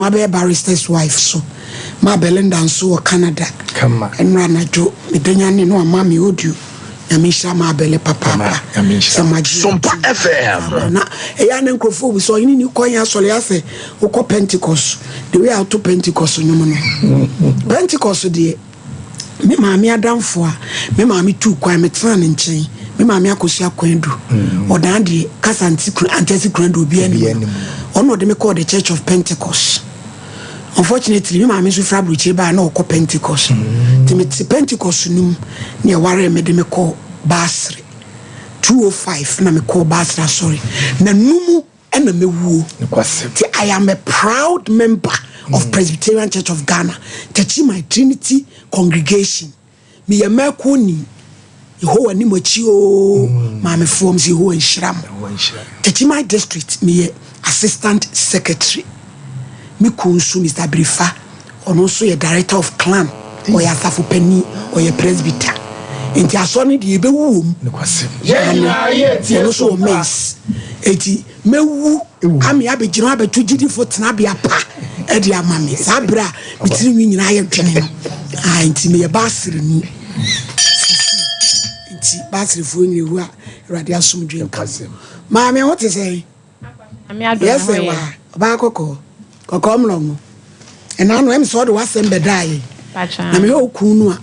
My barrister's wife, so my Belinda and so Canada. Come on. And Ranajo, Medanyani no mammy would you. Yamisha my belly papa. Sompa FM. Na a young uncle for we saw in new coin as well as a Oko Pentecost. The way out to Pentecost, Pentecost, dear. Me mammy are down for me mammy too, quite fan and chain. Me mammy Akosia Quendo. Or Dandy, Cassanti, Antesi will be any. Or no, they may call the Church of Pentecost. Unfortunately, me mammy so fabric by no co Pentecost. Timothy Pentecost near Warren made me call Basri 205. Na me call Basra, sorry. Na numu and me woo. I am a proud member of Presbyterian Church of Ghana, teaching my Trinity congregation. Me a merkoni. Yehowa ni mochio mame forms Yehowa Shram. Teaching my district, me assistant secretary. Me kunsu Mr. Brifa, or also a director of clan, or ya safu penny, or ya presbyter. Inti asoni di ebe wum. And also mess. Eti me wu. Ami abe jino abe tujidi fotna bi apa. Edi amami. Sabra bitini wi nyina ye twene. Ah inti me basiri ni. Inti basiri fu ni wu a Awurade asomdwe nka. Maame what is say? Yes wa. Ba kokko. Kokomlongo. And I know I'm sorry was embedai. Na me ho kunu a.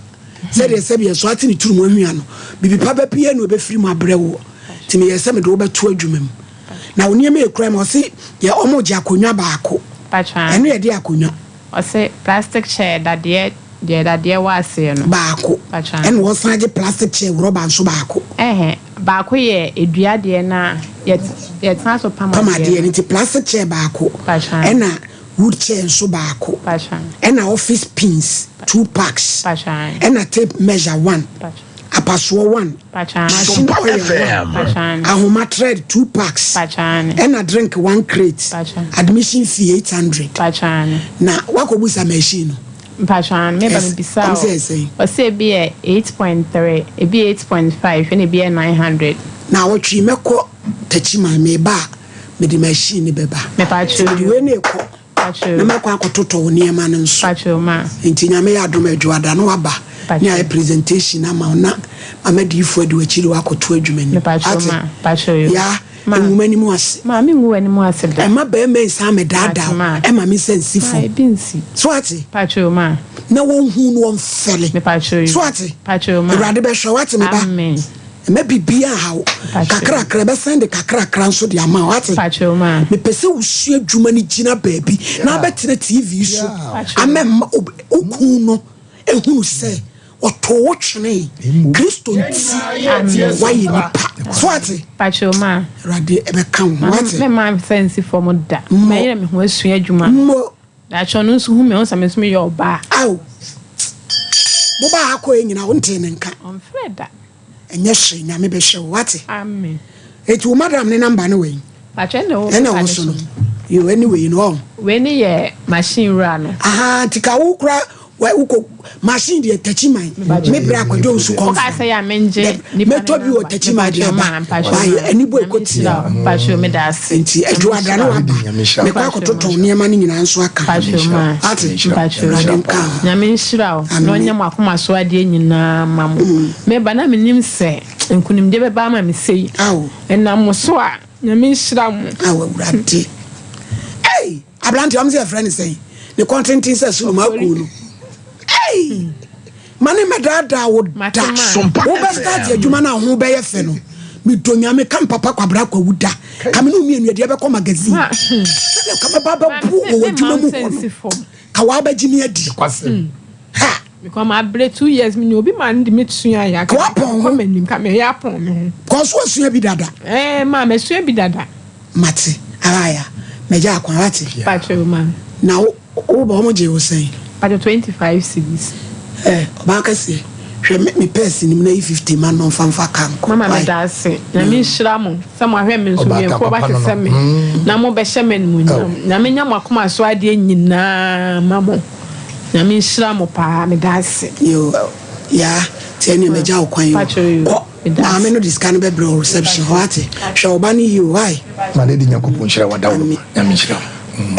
Said ye said ye so ati ni turu mo hua no. Bibi papa pie no be free ma brewo. Ti me ye se me do be to adwumam. Na woni me ekura me o se ye omo je akonwa baako. Pacha. Eno ye de akonwa. O se plastic chair that de was no. Baako. Pacha. En wo san je plastic chair rubber nso baako. Baako ye edua de na yet transfer pama de ni ti plastic chair baako. Pacha. Ena wood chair nso baako. Pacha. Ena office pins 2 packs. Pacha. Ena tape measure 1. Pacha. Apasuo 1. Pacha. Machine oil 1. Pacha. Ahoma thread 2 packs. Pacha. Ena drink 1 crate. Pacha. Admission fee 800. Pacha. Na wakobusa machine. Pacha. Me ba me bisa. O se bi 8.3, e bi 8.5, and e bi 900. Na wotwi meko tachima me ba me di machine beba. Me pacha. We na ekọ. Na meko akototo wo niema ne nso. Pacha ma. Enti nyame ya adom adwada no waba. Ni a presentation ama na amadi ifo adi wachiri wakoto adwuma ni. Pacha yo. Ya enwuma ni mu ase. Ma me nwu ani mu ase da. E ma ba me nsa me dada. E ma me sensifo. E bi nsi. So ati? Pacha ma. Na won hu no mfele. Me pacha yo. So ati? Pacha ma. Awurade be hwe wati me ba. Amen. Me bibia hawo kakra be send kakra nso de ama wati pacho ma me pese usu adwuma ni gina baabi na betene TV so amem okun no ehunu se oto twene Kristo nti wayi ni pa so wati pacho ma rade ebe kan wati me ma sense for da me yere me ho asu adwuma mo da cho no nso hu me onsa me so me yo ba aw mo ba akọ enyina wonte ne nka on freda enye hwe nyame be hwe wati amen etu madam ne number no we pacho no ena wo so no you anyway no we ni ye machine ra no aha tika wo kura uko machine de tachiman me bra kwajo nsu kon ka say ya menje ni meto bi o tachiman de aba why ani boy koti pacho me da se enti adwo adano aba me kwa kototo niema ni nyina nso aka pacho ma pacho nyame nshira o no nyam akoma so ade nyina mamo me ba na menim se nkunim de be ba ma me sei enam so a nyame nshira mo awurade hey ablanti am say friend say the content is so makunu hey mane medada woda wo be start adwuma na ho be ye fe no mi donya me kam papa kwabra kwa wuda kam no mienu de be ko magazine kam baba bu wo adwuma mu ka wa ba gimi adi ha because my break 2 years me obi man de metsuya ya ka pon manim ka me ya pon me ko so asua bi dada ma me sua bi dada mate aya meja akwa wate pacho ma na wo ba mo je wo sei pacho 25 cedis ba ka se hwe me person nim na 50 man no famfa kan ko mama me da se na me hira mo se mo hwe me nso me ko ba se me na mo be hye me mu na me nya mo akoma so ade nyina mamo na me hira mo pa me da se yo ya teni me ja okwan yo na me no discan be bro reception what hwe oba ni you why ma ne di nyakopo hira wada wo na me hira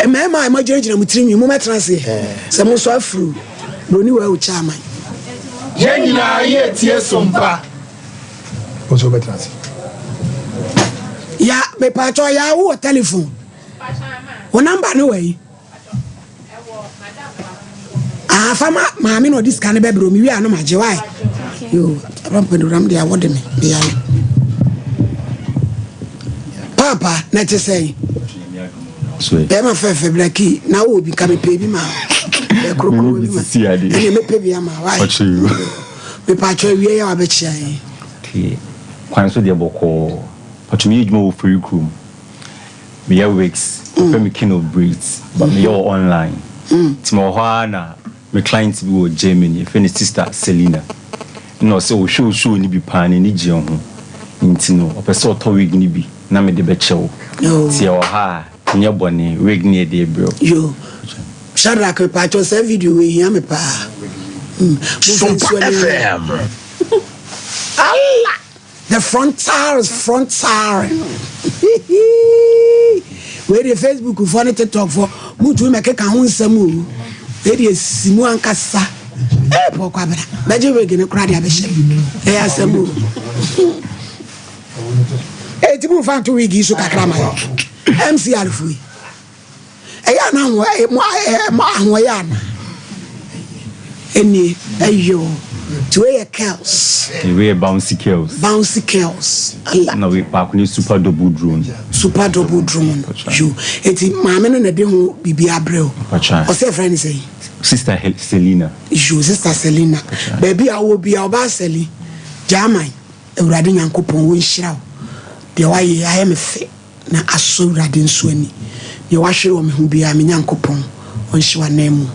e mema emergency na mutirimi mu metranse se mo so afru broni wa uchaman Yenina ye tie sompa oso betranse ya me pacho ya wo telephone wo number no way fama maami no this can be bro mi wi ano maje why yo rampeduram dia wode me dia papa na te say so e ma fefe blaki na wo bi ka me pe bi ma e krokro bi ma e me pe bi ama why me pacho wi ya wa be chia ti kwan so de boko pacho mi ejuma wo free room me ya weeks me king of breeds but me yo online ti mo ho na my client be with Germany, friend sister Selena. No, so show ni bi pan ni gye ho. Nti no, opeso to wig ni bi na me de be chew. Ti o ha, nya bone wig ni de bro. Yo. Shara ke pa cho se video we here me pa. Sompa FM. Allah. The frontal. Where the Facebook for the TikTok for mutu me ke kan ho nsam eri simu ankasa pokwa bra baje we gene kura dia be she asemu ti mu fan to wigi so kakra ma MC alfui ya na ho ya na eni ayo to we kills we bouncy kills Allah na we pa kuni super double drone you eti maame no na de ho bibia breo o say friend say sister Selena you sister Selena baby awo bia oba seli jaman ewurade nyankopon wo nhira de waye aye me fe na aso ewurade nso ani de wahwere wo me hu bia me nyankopon onhwa nemu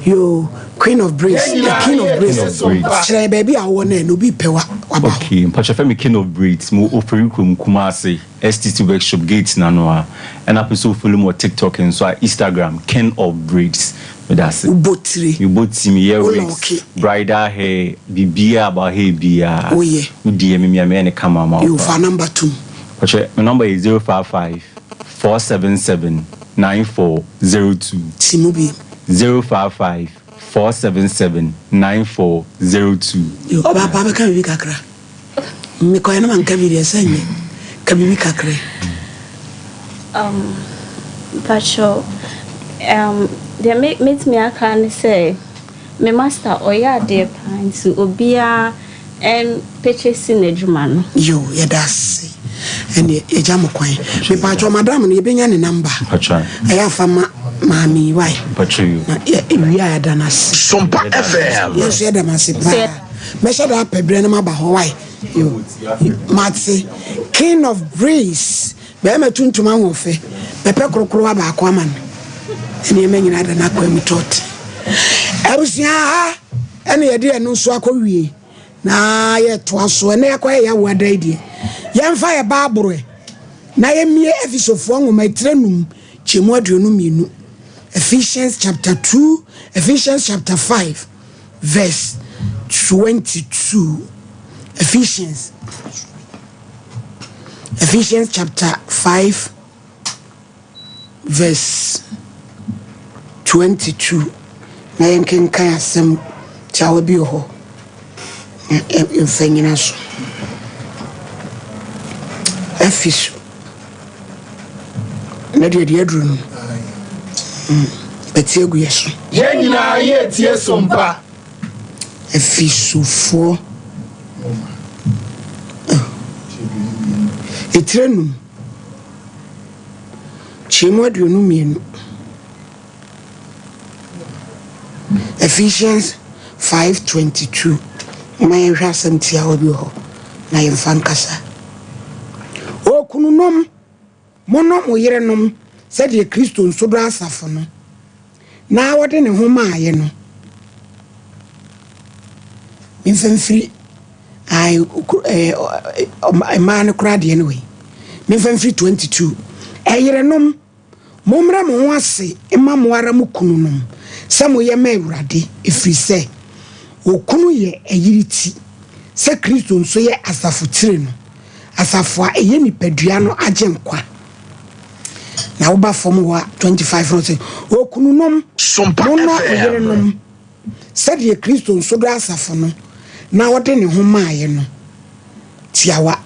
yo Queen of Breeze, the King of Breeze. Chere baby awo na no bi pewa waba. Okay, mpacha femi King of Breeze mo oferi krom Kumasi STT workshop gate na no a and episode follow mo TikTok and so Instagram King of Breeze. That's it. You both me here with bridal hair, bibia about hair bia. Oh yeah. DM me and come out. You for number 2. Mpacha my number is 055 477 9402. Simubi 055 477-9402. Yo, Papa, can we kakra? Me koya na man kabiri esenye. Kabiri kakre. Pacho, they make me a can say, me master oya de pan to obia and purchasing a German. Yo, yeah, that's and a jam coin. Me pacho madam, you bring any number. Pacho, I have a Mami, why? Pacho, we are done as Sompa FM. Yes, yeah, the massive. Measure up a brand of Hawaii. You, Matsi, King of Breeze. Bema tun to my wofe. Pepe crocro about Quaman. And you mean I don't know when we taught. I was ya, any idea no swako we. Na yet was so and they acquire your word idea. Yan fire barbary. Na ye me episode for my trenum. Chimodunum. Ephesians chapter 2, Ephesians chapter 5, verse 22. Ephesians chapter 5, verse 22. Na yenken kan asem chawo bi ho. Enfanyina so. Ephesus. Na de adrunu. Etiegu yeso. Yenina ye tie sompa. Efisufo. Etrenum. Chimodunu mienu. Ephesians 5:22. My rasem tia obi ho. Na yemfa nkasa. O kununom. Mono mo yerenom. Said the Christian so do asafo no na wode ne ho maaye no mfamfiri ai man kura de anyway mfamfiri 22 eyerenom momra mo ho ase emamo ara mu kununom samo ye ma Awurade efiri se okunu ye eyiriti se Christian so ye asafo tire no asafo a eye nipadua no agye nkwa na wo ba fom wa 25 rote o kunu nom Sompa FM said ye Christo so do asafo no na wo de ne ho maaye no tiawa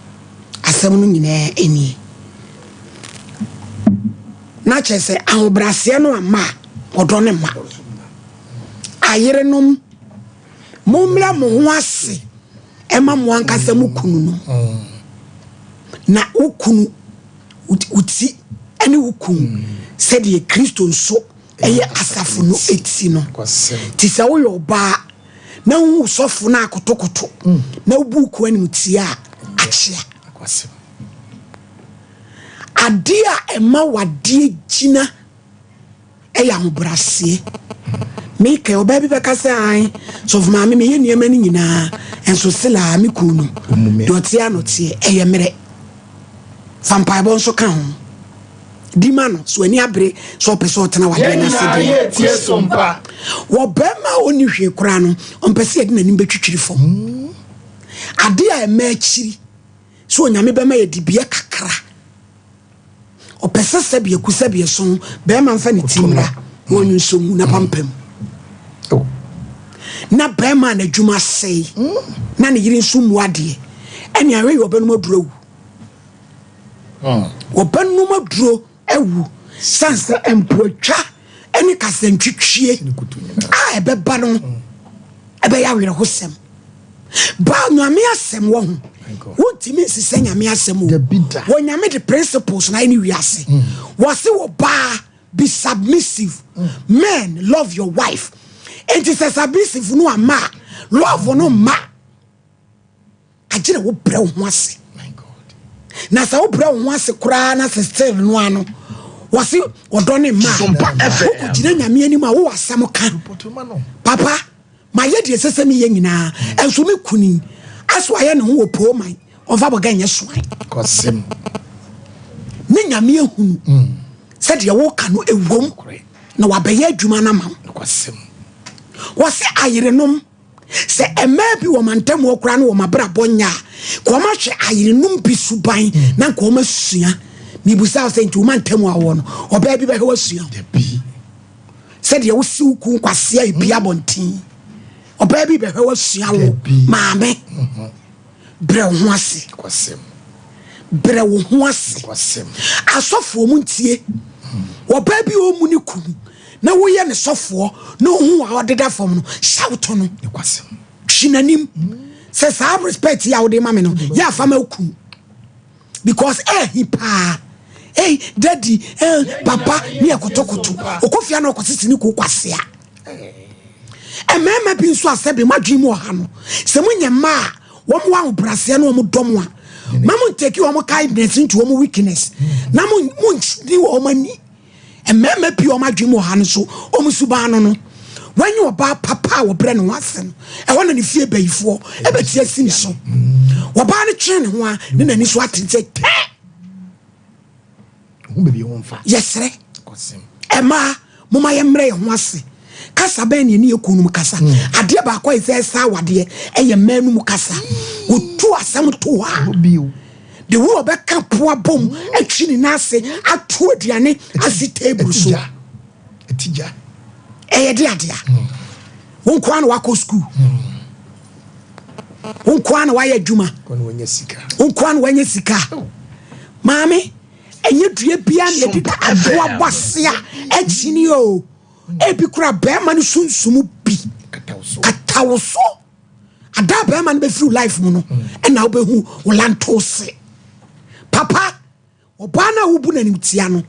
asem no nyina eni na chese ahobrase no ama odo ne ma ayere nom momra mo ho ase ema mo ankasa mu kunu no na ukunu uti ene ukunu said ye Christo so eye asafo no eti no ti sa wo yo ba na hu sofo na akotokoto na buku ani ti a achia adia ema wade gina eya hobrase me ke oba bi beka se an so for maame me ye niam ni nyina enso sela me kunu do ti anote eye mere Sompa bon so kan ho di mano so ani abre so pese otena wade na se ye tie Sompa wo bema oni hwe kura no ompese ade nanim betwitwiri fom ade a ema akiri so onyame bema ye dibia kakra opese se bia kusa bia so bema mfa ne timra wonu so mu na pampam na bema na dwuma sei na ne yiri nso mu ade ene awe yo benu maduro wo benu maduro ewu sansa empotwa ene kasantwitwie a ebeba no ebe ya were hosem ba nyame asem wo ho wotimi sise nyame asem wo nyame the principles na any wiase was wo ba be submissive men love your wife and it is submissive no ama love no ma agire wo bre ho ase na sa wo bre ho ase kura na se still no ano wasi odone ma Sompa FM gina nyame ani ma wo asam kan papa ma ye de sese mi ye nyina enso me kuni aso aye ne ho wo po man ofa boga nye soan kwasem ne nyame ehunu se de wo ka no ewom na wabeye adwuma na ma kwasem wasi ayerenom se ema bi wo mantem okura no wo mabra bonya ko ma hwe ayerenum bi suban na ko ma sua mi busa se nti wo mantem awo no oba bi be he wasua bi se de wo si ku kwase ai bia bontin oba bi be he wasua wo maame bre ho ase kwasem bre wo ho ase kwasem asofo mu ntie oba bi o mu ni kunu na wo ye ne sofo na hu a odeda fom no shout no kwasem chinanim say sa respect ya wo de mame no ya fa ma ku because he pa daddy papa me ekotokoto okofia na okosisi ni ku kwase a mama bi nso asabe madwi mu oha no se munye ma wo mo wa brase na wo mo dom a mamu take wo mo kindness into wo mo weakness na mun ni wo mani mama bi o madwi mu oha no so o mu suba no when you ba papa wo bre no wase no e wona ne fie bayifo e betia sini so wo ba ne twen ne ho a ne nani so atente wo be bi won fa yesre kwasem ema moma ye mre ho ase kasa ba ne ne ekunum kasa ade ba kwa ise sa wade eye manum kasa otu asem to ha biu de wo be ka poa bom atwi ni na ase atu aduane ase table so etija eye de adea won kwa na wako school won kwa na waye adwuma kono wanya sika won kwa na wanya sika maame enye due bia na edita aboa bosia echini o ebi kura be ma no sunsumu bi katawso ada be ma no be free life mu no e na obehu wolanto se papa obana wubu na nimtia no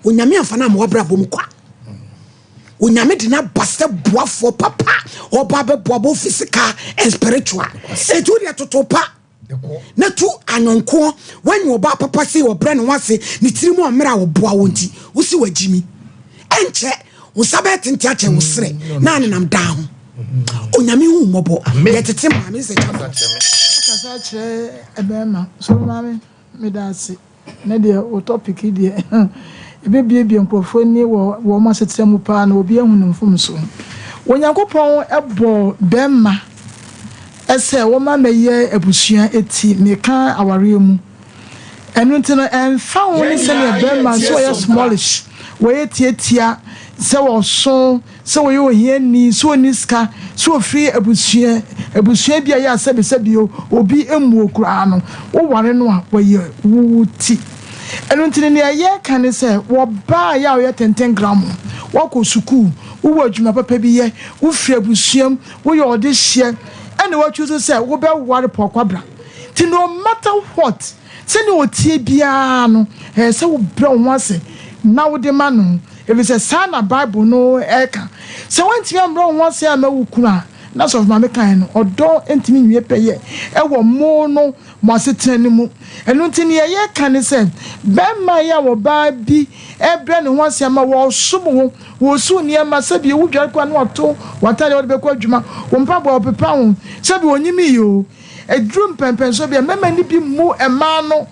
onyame afana ma wabra bom kwa onyame dina baste boafo papa oba be boabo physical and spiritual etu dia totopa na tu anyonko when you ba papa say obra no wase ni tirimu omra wo boa wonti wo si wagimi enche wo sabet ntiache wo sere na nenam down onyame hu mobo yetete maame se kasa che ebema so maame me da se na de o topic de ebebie nkrofo ni wo ma setremu pa na obi ehunu mfum so wonyankopon ebo bemma ese wo ma meye abusua eti meka aware mu ɛno nti no ɛmfa wo ne sɛne bɛrima so ɔyɛ smallish wɔyɛ tiatia sɛ wɔso sɛ wɔyɛ ohiani sɛ ɔni sika sɛ ɔfiri abusua bi a yɛ asɛbisɛbio obi mmuo koraa no woware no a wɔyɛ wo ti ɛno nti ne ɛyɛ ka ne sɛ wɔbaa yɛ a ɔyɛ 10 gram wɔkɔ sukuu wowɔ adwuma papa bi yɛ wofiri abusuam woyɛ ɔde hyeɛ ɛne wɔatwi so sɛ wobɛware pɔkwabra nti no matter what sɛne ɔtie biara no sɛ wobrɛ wo ho ase na wode ma no ɛfisɛ saa na Bible no ɛka sɛ woantimi ambrɛ wo ho ase a ma wo kunu a na sɔfo ma mekan no ɔdɔ ntimi nwie pɛyɛ ɛwɔ mo no mo asetena ne mu ɛno nti ne yɛyɛ ka ne sɛ bɛrima yɛ a wɔbaa bi ɛbrɛ ne ho ase ama wɔsom ho wɔsu nneɛma sɛbi ewu dware kwa no wato watade wɔde bɛkɔ adwuma wɔn mpaboa ɔpepa ho sɛbi wɔnyimi yi o eduru mpɛmpɛn so bi mɛmɛ ni bi mu ɛmaa no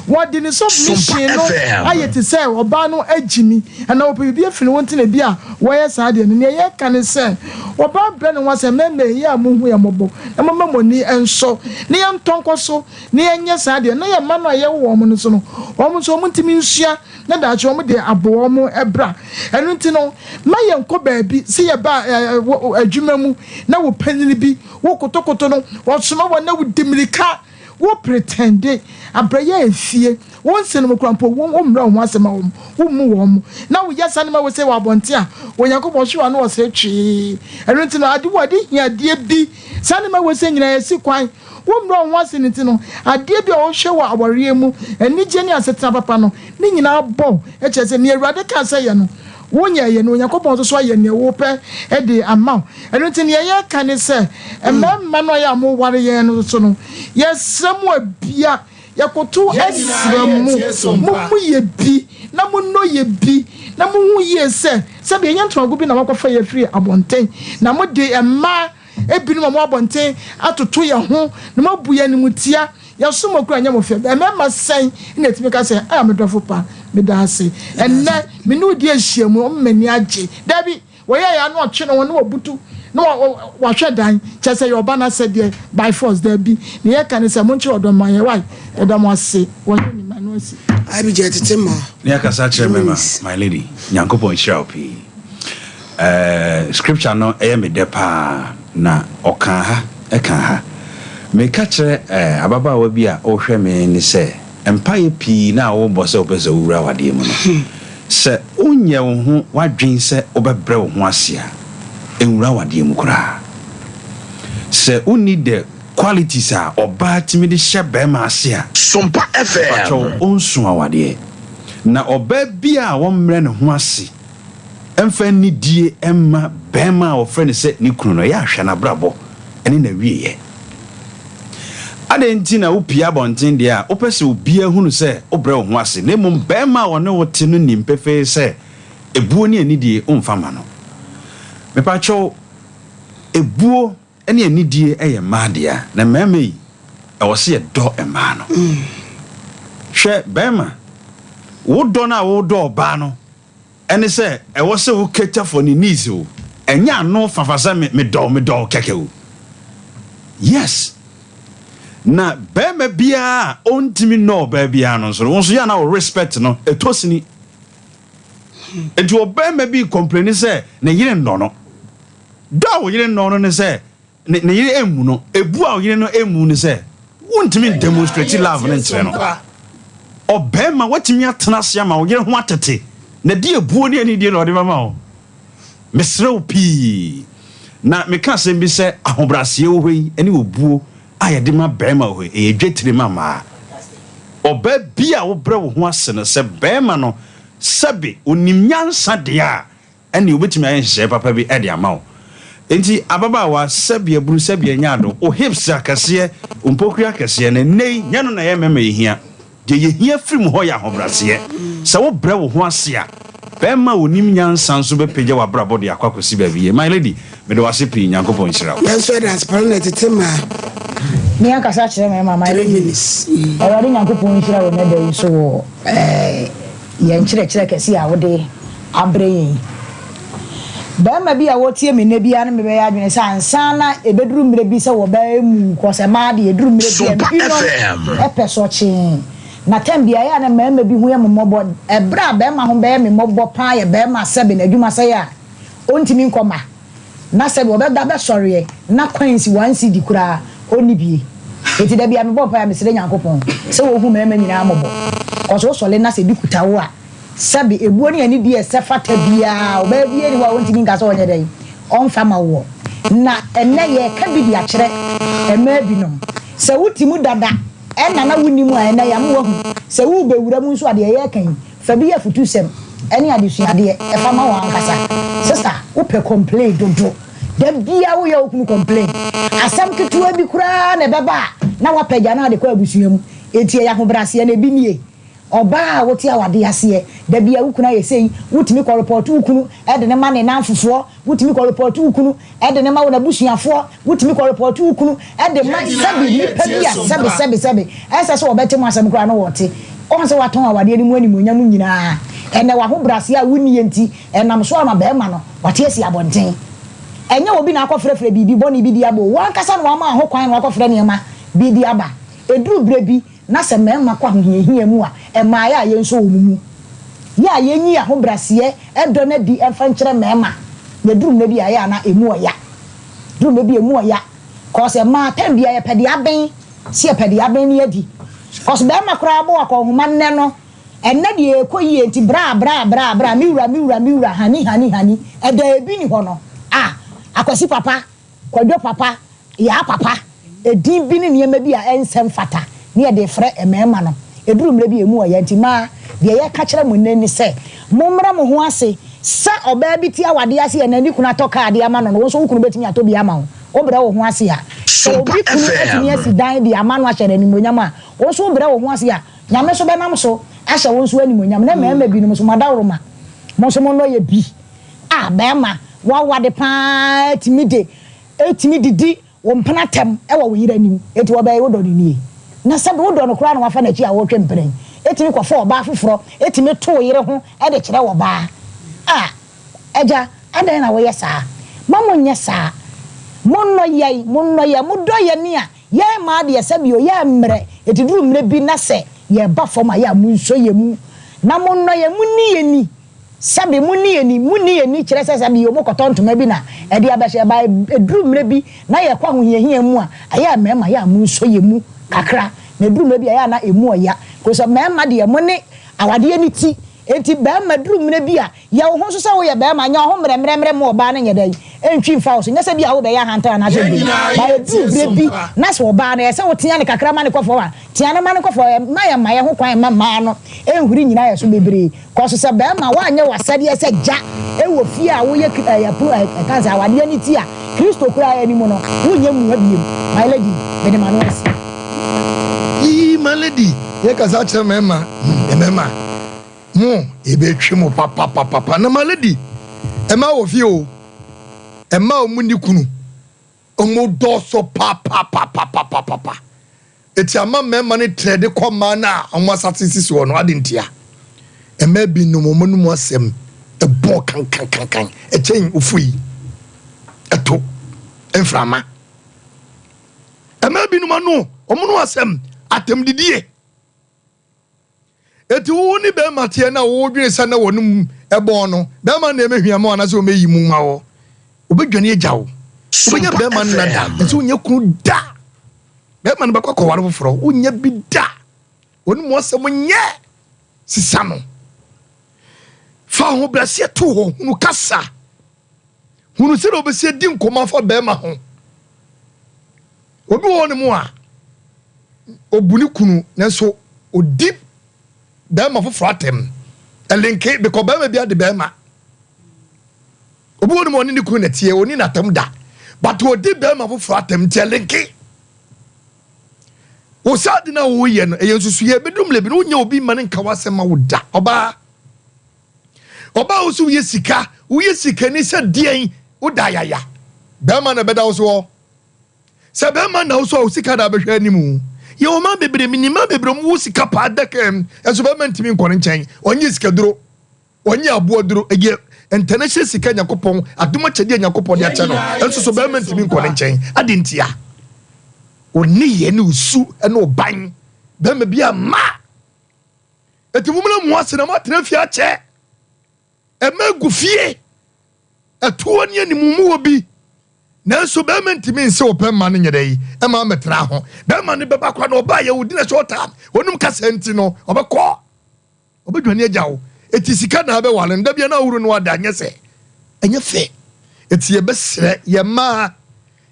wɔde ne submission no ayɛ te sɛ ɔbaa no agyimi ɛna wɔpɛ bi afiri wɔn tena bi a wɔyɛ saa deɛ no ne yɛ ka ne sɛ ɔbaa brɛ ne ho sɛ mɛmɛ yi a mo hu yɛ mɔbɔ na mɛmɛ mo ni ɛnso ne yɛ ntɔnkɔ so ne yɛ nyɛ saa deɛ na yɛ mma no a yɛ wɔ wɔn no so no wɔn nso wɔn ntumi nsua na daakye wɔn de abo wɔn ɛbra ɛno nti no ma yɛ nkɔ baabi sɛ yɛ ba adwuma mu na wɔ panyin bi wɔ kotokoto no wɔsoma wɔn na wɔ dimirika wɔ pretende abrɛyɛ efie wɔn nsɛnum kurampo wɔn mmerɛ wɔn asɛm a wɔn mu wɔn na wɔyɛ saa nneɛma wɔ sɛ wɔ abɔnten a wɔnyankopɔn hwɛ wɔn wɔ sɛ twii ɛno nti no ade wɔ ade hiadeɛ bi saa nneɛma wɔ sɛ nyinaa yɛsi kwan wɔn mmerɛ wɔn ase ne ti no adeɛ bi a wɔhwɛ wɔ awareɛ mu anigye ne asetena papa no ne nyinaa bɔ ɛkyɛ sɛ ne awurade ka sɛ yɛ no wonya yɛ no onyankopɔn so ayɛ ne wopɛ de ama ɛno nti ne yɛ ka ne sɛ mmarima no yɛ amo ware yɛn no so no yɛsrɛ mu abia yɛkoto asrɛ mu yɛ bi na mo no yɛ bi na mo hu yɛ sɛ bi ɛnyɛ ntomago bi na wakɔfa yɛ firi abɔnten na mo de mmaa ebinom mo abɔnten atoto yɛ ho na mo bu yɛ ne mu tia yɛso mo kura nyɛ mo fɛ mmarima sɛn na etimi ka sɛ a medɔfo pa medase ɛnɛ me no di ahyia mu mmani agye dabi wɔyɛ ya no ɔtwe no wɔn no butu no wɔhwɛ dan kyɛ sɛ yɛ ɔba na sɛ deɛ by force dabi ne yɛ ka ne sɛ mo nkyɛ ɔdɔ man yɛ wai ɛdɔ mo ase wɔyɛ ni ma no asi abi je tete ma ne aka sa kyerɛ me ma my lady nyankopɔn hyira opi scripture no ɛyɛ me de pa na ɔka ha ɛka ha me ka kyerɛ ababaawa bi a ɔhwɛ me ne sɛ empaye pii na wo bɔ sɛ wopɛ sɛ wura wadeɛ mu no sɛ wonyɛ wo ho wadwen sɛ wobɛbrɛ wo ho ase a ɛnwura wadeɛ mu koraa sɛ wonni the qualities a ɔbaa timi de hyɛ bɛrima ase a Sompa FM patwɔ ɔnso awadeɛ na ɔbaa bi a wɔmmerɛ ne ho ase ɛmfa nidie ɛmma bɛrima a wɔfrɛ ne sɛ ne kunu no ɛyɛ ahwɛ n'abrabɔ ɛne na wieɛ adenti na upia bonten dia opese obia hunu se obrɛ wo ho ase na mum bɛma wo ne wo te no nim pefe se ebuo ne anidie omfama no mepacho ebuo ene anidie eye maadia na mɛma yi ɛwɔ se yɛdɔ ɛma no hwɛ bɛma wo dɔ na wo dɔ ba no ɛne se ɛwɔ se wo keta for ne needs o ɛnya no fafasa me dɔ keke o yes na bɛma bia ontimi no ba bia no so wonso ya na respect no etosini edu bɛma bi complain say ne yire no no da wo yire no no ne say ne yire emu no ebu a wo yire no emu ne say wontimi demonstrate love ne ntre no o bɛma watimi atena se ama wo yire ho atete na di ebuo ne ani di no de mama wo mesre wo pi na me ka sem bi say ahobrasie wo hoi ani obuo ayede ma bɛma ho edwetire mama oba bia wo brɛ wo ho ase no sɛ bɛma no sɛbe onim nyansa de a ɛne obetimi ayɛ hye papa bi ɛde ama wo enti ababa wa sɛbe aburu sɛbe nyado o hips akase ompokua akase na nei nya no na yɛ mema yehia de yehia firim ho ya ahobrase sɛ wo brɛ wo ho ase a bɛma onim nyansa nso bepagya wa brabɔ de akwakosi ba biye my lady me do wase pi nyankopɔn hyira wo yɛnso de asparana tete ma ni aka sa kyerɛ me mama 3 minutes awari nyankopɔn hyira wo na da so wo yɛn kyerɛ kɛse a wode abrɛ yin bɛma bi a wotie me na bia no me bɛyɛ adwene sɛ ansana ebeduru mmerɛ bi sɛ wo bɛɛ mu kɔsɛ ma de eduru mmerɛ bi no ɛpɛ so kyen na tem bia ya na mema bi hu ya mmobọ ebra be ma ho be me mmobọ pa ya be ma sebe na adwuma sey a ontimi nkoma na sebe obeda be sori na kwansi wansi di kura oni bie eti da bia me bo pa ya me sere Nyankopon se wo hu mema nyina mmobọ koso sole na se bi kutawo a sebe ebuo ne ani die se fata bia oba bie ni wa ontimi nka so onye dai on fama wo na enne ye ka bi dia kire ema binom se wutimu dada ena na wunimu a ena ya mwo se wu be wura mu nso ade ye kan fa bi ya futu sem ene ade suade e fa ma wa ankasa sister wo pe complain dodo da bia wo ya okunu complain asam ketua bi kura na beba na wa pagya na ade kwa abusuam etie ya ho brase na bi nie oba wo ti awade ase da bia wukuna ye sei wutimi ko report wukunu e de ne ma ne nanfofo wutimi ko report wukunu e de ne ma wona busuafo wutimi ko report wukunu e de ma sabi ni pabia sabi ese so obete mu asem kura no wote on se waton awade ni mu ani mu nyam nyina ene wa ho brase a wuni enti enam so ama be ma no wate asi abonten enye obi na akofrefre bibi boni bi di abo wan kasa no ama ho kwan no akofre ne ma bi di aba eduru brebi na se mema kwa hihia mu a ema ya ye nso omumu ya ye nyi a ho brase e do na di emfa nkere mema na duru na bi ya na emu oya duru na bi emu oya ko se ma tan bia ye pede aben se pede aben ni adi ko se be ma kra bo akọ homa nne no enne de ekoyi enti bra miwura hani e da ebi ni ho no akwasi papa kwadwo papa ya papa edin bi ni niema bi a ensem fata ni e de frɛ emema no eduru mre bi emu oya nti ma de ye ka kyerɛ mo nani sɛ mommra mo ho ase sa oba bi ti awade ase ye nani kuna toka ade ama no no so wukunu betimi atobi ama wo obra wo ho ase a so obi kunu atimi asi dan de ama no ahyɛ ni monyam a wo so obra wo ho ase a nyame so benam so ahyɛ wo so ani monyam na mema bi no so madawroma mo so mo no ye bi bema wa wade pa timide etimi didi wo mpana tem e wo yira nim eti wo be wo do ni na sabe wo do no kura na wafa na chi a wo twempren etimi kwofo oba afoforo etimi to yire ho e de kire wo ba eja adan na wo yesa mamo nyesa monno ye mudo ye ni a ye ma de sabe o ye mre eti duru mre bi na se ye ba fo ma ya mu nso ye mu na monno ye muni ye ni sabe muni ye ni kire se sabe yo mokotontoma bi na e de abehye ba eduru mre bi na ye kwa ho hia mu a aya mema ya mu nso ye mu kakra na duru mre bi aya na emu oya ko so mema de ye mo ne awade ni ti enti ba ma duru mre bi a ye wo ho so se wo ye ba ma nya ho mre mo ba na nyedai entwi mfa so nya se bi a wo be ya hanta na so bi ba ye duru mre bi na so ba na ye se wo tia ne kakra ma ne kofo wa tia na ma ne kofo ma ye ho kwan ma no enhuri nyina ye so bebre ko so se ba ma wa nya wasade ye se ja e wo fie a wo ye ya pro kansa awade ni ti a Kristo kura ya ni mo no wo nya mu abiem my lady be de manuas my lady ye kasa kire mema mo ebe twi mo papa na my lady ema wo fie o ema o muni kunu o mo do so papa eti ama mema ne trade koma na o mo asatisi so no adentia ema bi no mo no mo asem e bo kan e chen ofui eto enframa ema bi no no o mo no asem atem didie eti wo ni be matie na wo dwene sa na wonum ebo no be ma na emehwiama wana se o meyi mu ma wo obedwane agyawo obenya be ma na da eti onye kunu da be ma na be kwakọ ware foforo onya bi da onum asem nye sisa no fa ho brase to ho hunu kasa hunu se obese di nkoma fa be ma ho obi wo ne mu a obuni kunu nanso odi bema foforo atem elinke because bema bia de bema obi woni mo ni kunu netie oni na atem da but odi bema foforo atem tie elinke o sadi na wo ye no eyensusu ye bedum lebi no nya obi mane nka wasema wo da oba wo so ye sika ni se dien wo da yaya bema na beda wo so se bema na wo so sika da behwe animu ye o ma bebre minima bebre mu sika pa dakem eso be mantimi nkone nchen onye sika duro onye abo duro ege international sika nyakopon aduma chede nyakopon de ache no eso so be mantimi nkone nchen adintia oni ye ne usu ene oban be ma bia ma eti mumna mu ase na matena fie ache emagu fie atuo ne animu obi nanso be mentimi nse opemma ne nyede yi ema metra ho be ma ne beba kwa na oba ye wudi na short time onum kasa nti no obekọ obedwane agyawo eti sika na be wale nda bia na wuru no ada nyese enye fe eti ye besre ye ma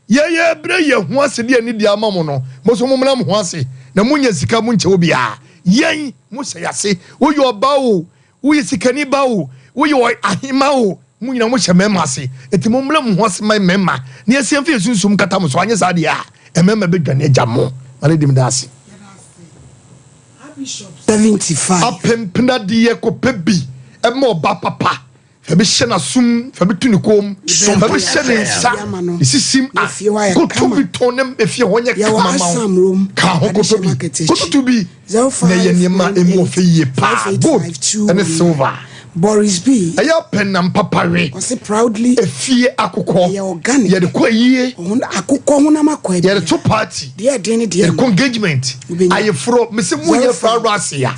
ye bre ye ho ase de ani di amamu no moso mumna mo ho ase na munya sika munche obi a yen musa yase wo yo ba wo wo sikani ba wo wo yo ahima wo munyina mo hye mema ase eti momla mo ho ase mai mema ne asiam fi sunsum kata mo so anye sa de a emema bedwane agamo ale dim da ase 75 apempna de ye ko pebi ema oba papa fa bi hye na sum fa bi tuni kom fa bi hye ne nsa isisim a ko to bi tonem efie ho nye kama ma ka ho ko to bi na ye niema emu ofe ye pa gold and silver Boris B. Aya penam papare. Ose proudly efie akukọ. Ye organic. Ye de kwa yie. Akukọ honam akwa. Ye de to party. Dey dey dey. Ye engagement. Aye fro me se mu ye fra rasia.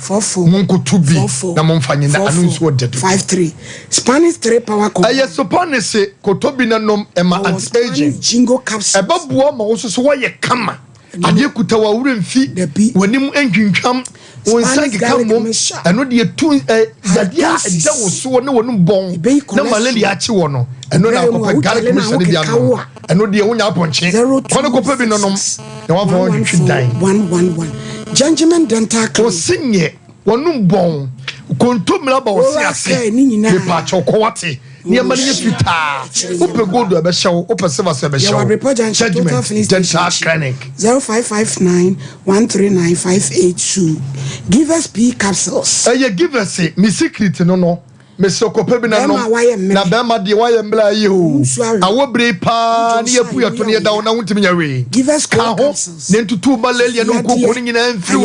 Munko to bi na momfanye na anu nso odedo. 53. Spanish 3 power company. Aye sopane se kotobi na nom ema anti-aging. Jingo capsule. Ebabuo ma wo so wo ye kama. Ade kuta wa wura mfi. Wanim entwintwam. Wonsangi kamom eno de tu zadia eda wo so ne wonu bon na malaria achi wo no eno na akopɛ garlic mission de ano eno de wonya aponche kono kopɛ bi no nom na wa fa won twi dan 111 Gentleman dental clinic osinye wonu bon kontomra ba wo si ase me pa chokowate ni amani fita upe gold ebe shawo upe silver ebe shawo judgment dental clinic 0559139582 give us P capsules give us me secret no me sokope bi na no na be ma de wa ye mbla yi ho awobre pa ni epu yato ne da wona wuntimi nyawe give us capsules ne ntutu balelia no kokko ni nyina mfi so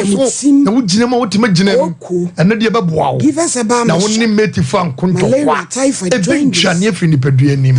na wugina ma wutima gina mu ene de be boa wo give us a ba na wonni meti fa nkonto kwa e be ntwa ne afri ni pedua nim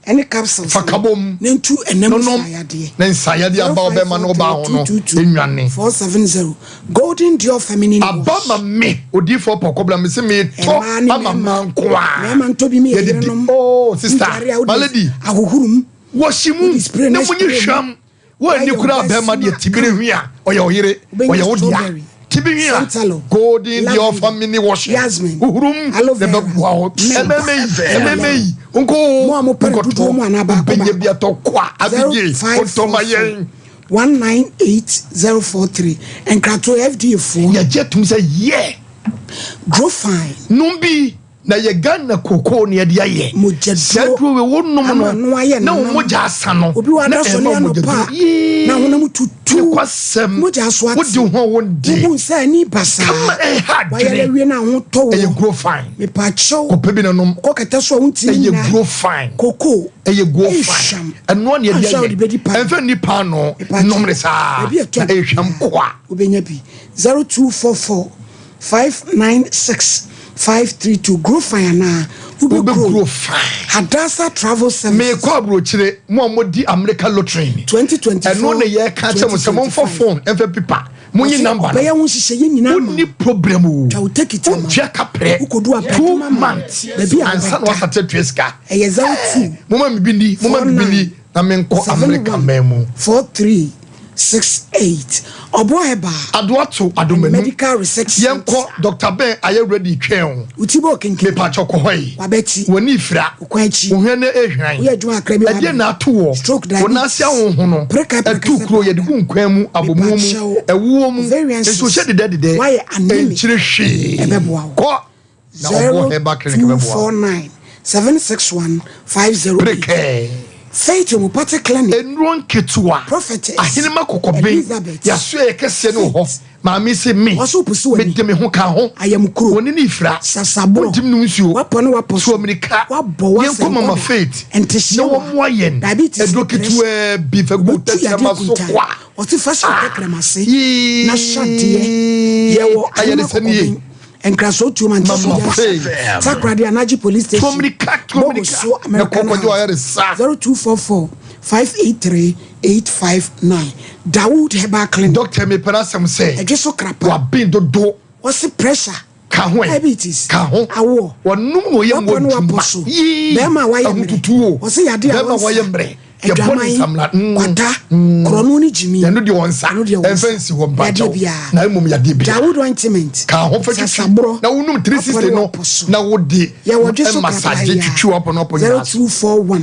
any capsules fakabom nentu enem sayade na sayade aba obema no ba ho no enwane 470 golden dior feminine abama me odifo pokobla me se me to amama nkwa me to bi me yerenom oh sister malady ahuhurum washimu na munyi hwam wa ni kura abema de tibire hwia oya oyire oya odia tibia golden dior feminine wash uhurum de bebuawo ememe unko mo pedo mo anaba benye bia to kwa abije ontoma yen 198043 and krato FDA for ya jetum say yeah grow fine numbi na ye Ghana koko ne de aye sedro we wonum no na moja asa no obi wa da so ne no pa na honam tutu kwasem moja so ati wodi ho wondi obu say ni basa wa ya lewe na ho to wo e grow fine me pa chow ko pebi na nom ko keta so wonti na e grow fine koko e grow fine eno ne de aye enfa ni pa no nom ne sa e hwam kwa obenya bi 0244 596 532 grow fire na ube grow fine Hadasa travel service me ko abrochire mo amodi America lottery 2024 eno ne ye ka che mo se mo for phone enfa pipa munyi number be ya won hihye ye nyina ma ni problem o twa take it ma twa kapre ukodu apre 2 months baby ansa no asate tweska e ye 02 mo ma bibindi na me nko America memu 4368 obo heba adoato adomenu medical research yenko Dr. Ben aye ready twen utibo kenke me pa choko hoyi wabeti woni fira ukwanchi ohwene ehwan wo adwuma akrabi wa ade na ato wo wona sia wo ho no atu kro ye de gu nkwan mu abomu mu ewuo mu eso hye de why anemi chire hwe ebeboa ko na obo heba clinic ebeboa 49 761 50 Faith mu party clinic enron ketua prophetess ahinima kokobe yaso ye kese no ho maami se me me de me ho ka ho ayamkuro woni ni ifra sasabro dim no nsuo wapono wapo so amerika yenko mama faith entishia no mo ayen edro ketua bi fa go tetama so kwa o ti fa so tekramase na shade ye wo ayene enkraso tu man Sakradi Anaji police station Tomrika na kokojo ayere sa 0244 583 859 Dawood Herbal Clinic Doctor me parasem say ejeso krapa wa bin dodo what's the pressure? Diabetes. Awo. Wanum no yem wo tumba. Bema wa yemre. Wose yade a wo yemre. Edwamai kwata krono ni jimi. Ya no de wonsa. Efensi wo ba. Na emum yade bi. Dawood ointment. Ka ho fa twitwi. Na wonum 360 no. Na wo de. Ya wo dweso massage twitwi opo no opo. 0241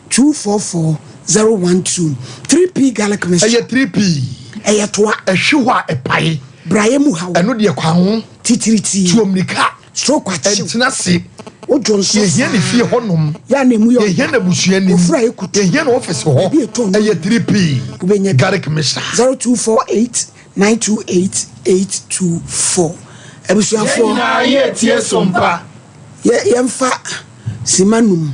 244 012 3P garlic mixture. Eye 3P. Eye toa. Ehwewa epae. Braye mu hawo. Eno de kwa ho. Titiriti. Tuomnika. Stroke kwachi. Entina se. O Johnson. Ye hia ne fie honom. Ya na mu yo. Ye hia na busua ni. Ofura ekutu. Ye hia na office ho. Eye 3P. Ubenya garlic mixture. 0248 928 824. Ebusuafo. Na ye tie sompa. Ye mfa simanum.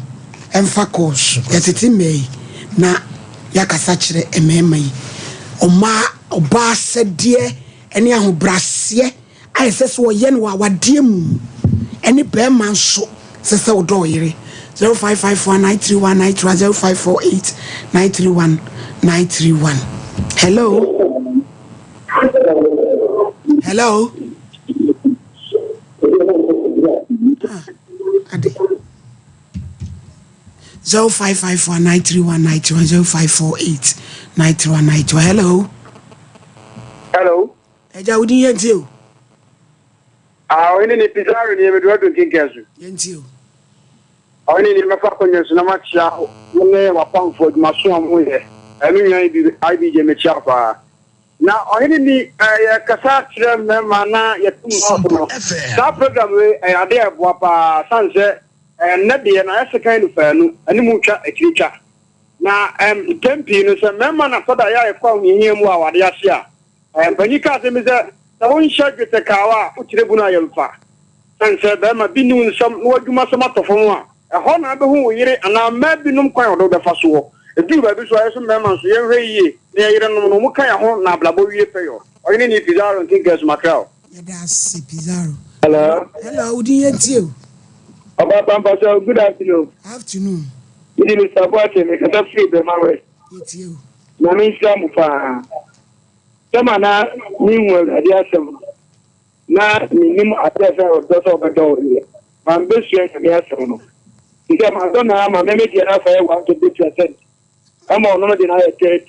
Emfa course. Yetete mei na yakasa kire emema yi. Oma oba sedie ene ahobrase ayesese wo ye no awade mu ene be man so sese wo do yire 0554931931 0548931931. Hello. Hello. Ade 0554931931 Hello. Hello. Eja udi yenti o. Oni ni pizarro ni me do kinkesu. Yenti o. Oni ni me fa konyesu na ma chia ne wa pamfo maso amu ye. Enu yan IBJ me chia fa. Na oni ni kasa kire me mana ye tum no. That program we ade ebo pa sanse na de na ese kan no fa nu ani mu twa akiricha. Na tempi no se me mana soda ya e kwa ohihia mu a wade ase a. Banyika se me se na won shagete kawa utire buna yelfa sanse be ma binu nsam no adwuma se matofo a ho na be hu yire ana ma binum kwan odo be fa so edu ba bi so ayeso me ma so ye hwe yie na yire no no mu kan ya ho na ablabo wie peyo oyini ni pizarro kinges makrao ya da se pizarro. Hello udi yenti o. Aba pampa so good afternoon. Ini ni sabate me kata free be mawe yenti o. Na mi samu fa Sama na ni nwere adi asem na minim atese o doso bedo ri ma mbe sue ni asem no nke ma do na ma me di na fa e 1% ama ono di na e 30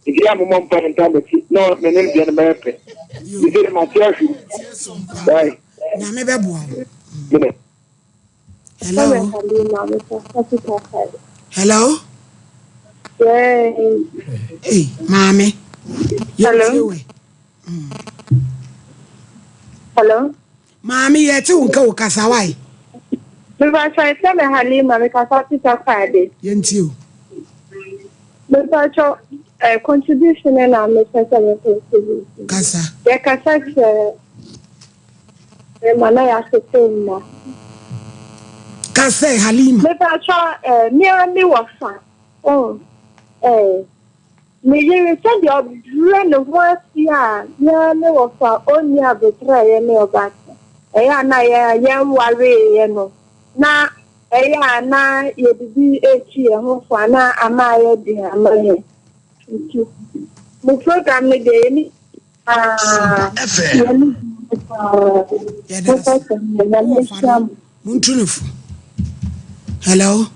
iki am mo mpa nta beti no me ne di na me pe iki ma ti afi bye na me be boa. Hello. Hey mami. Hello. Hello. Mami yeti unka ukasa wai. Mba try tell Halima me kasa tita Friday. Yenti o. Mba cho contribution na me sense me contribution. Kasa. Ya kasa mana ya setemma. Kasa Halima. Mba cho mi wafa. Oh. Me ye said your brain was ya me wafa only a betra me obat. Eya na ya worry no. Na eya na ye bibi echi e ho fa na amaye di amaye. Mo program me de ni Hello.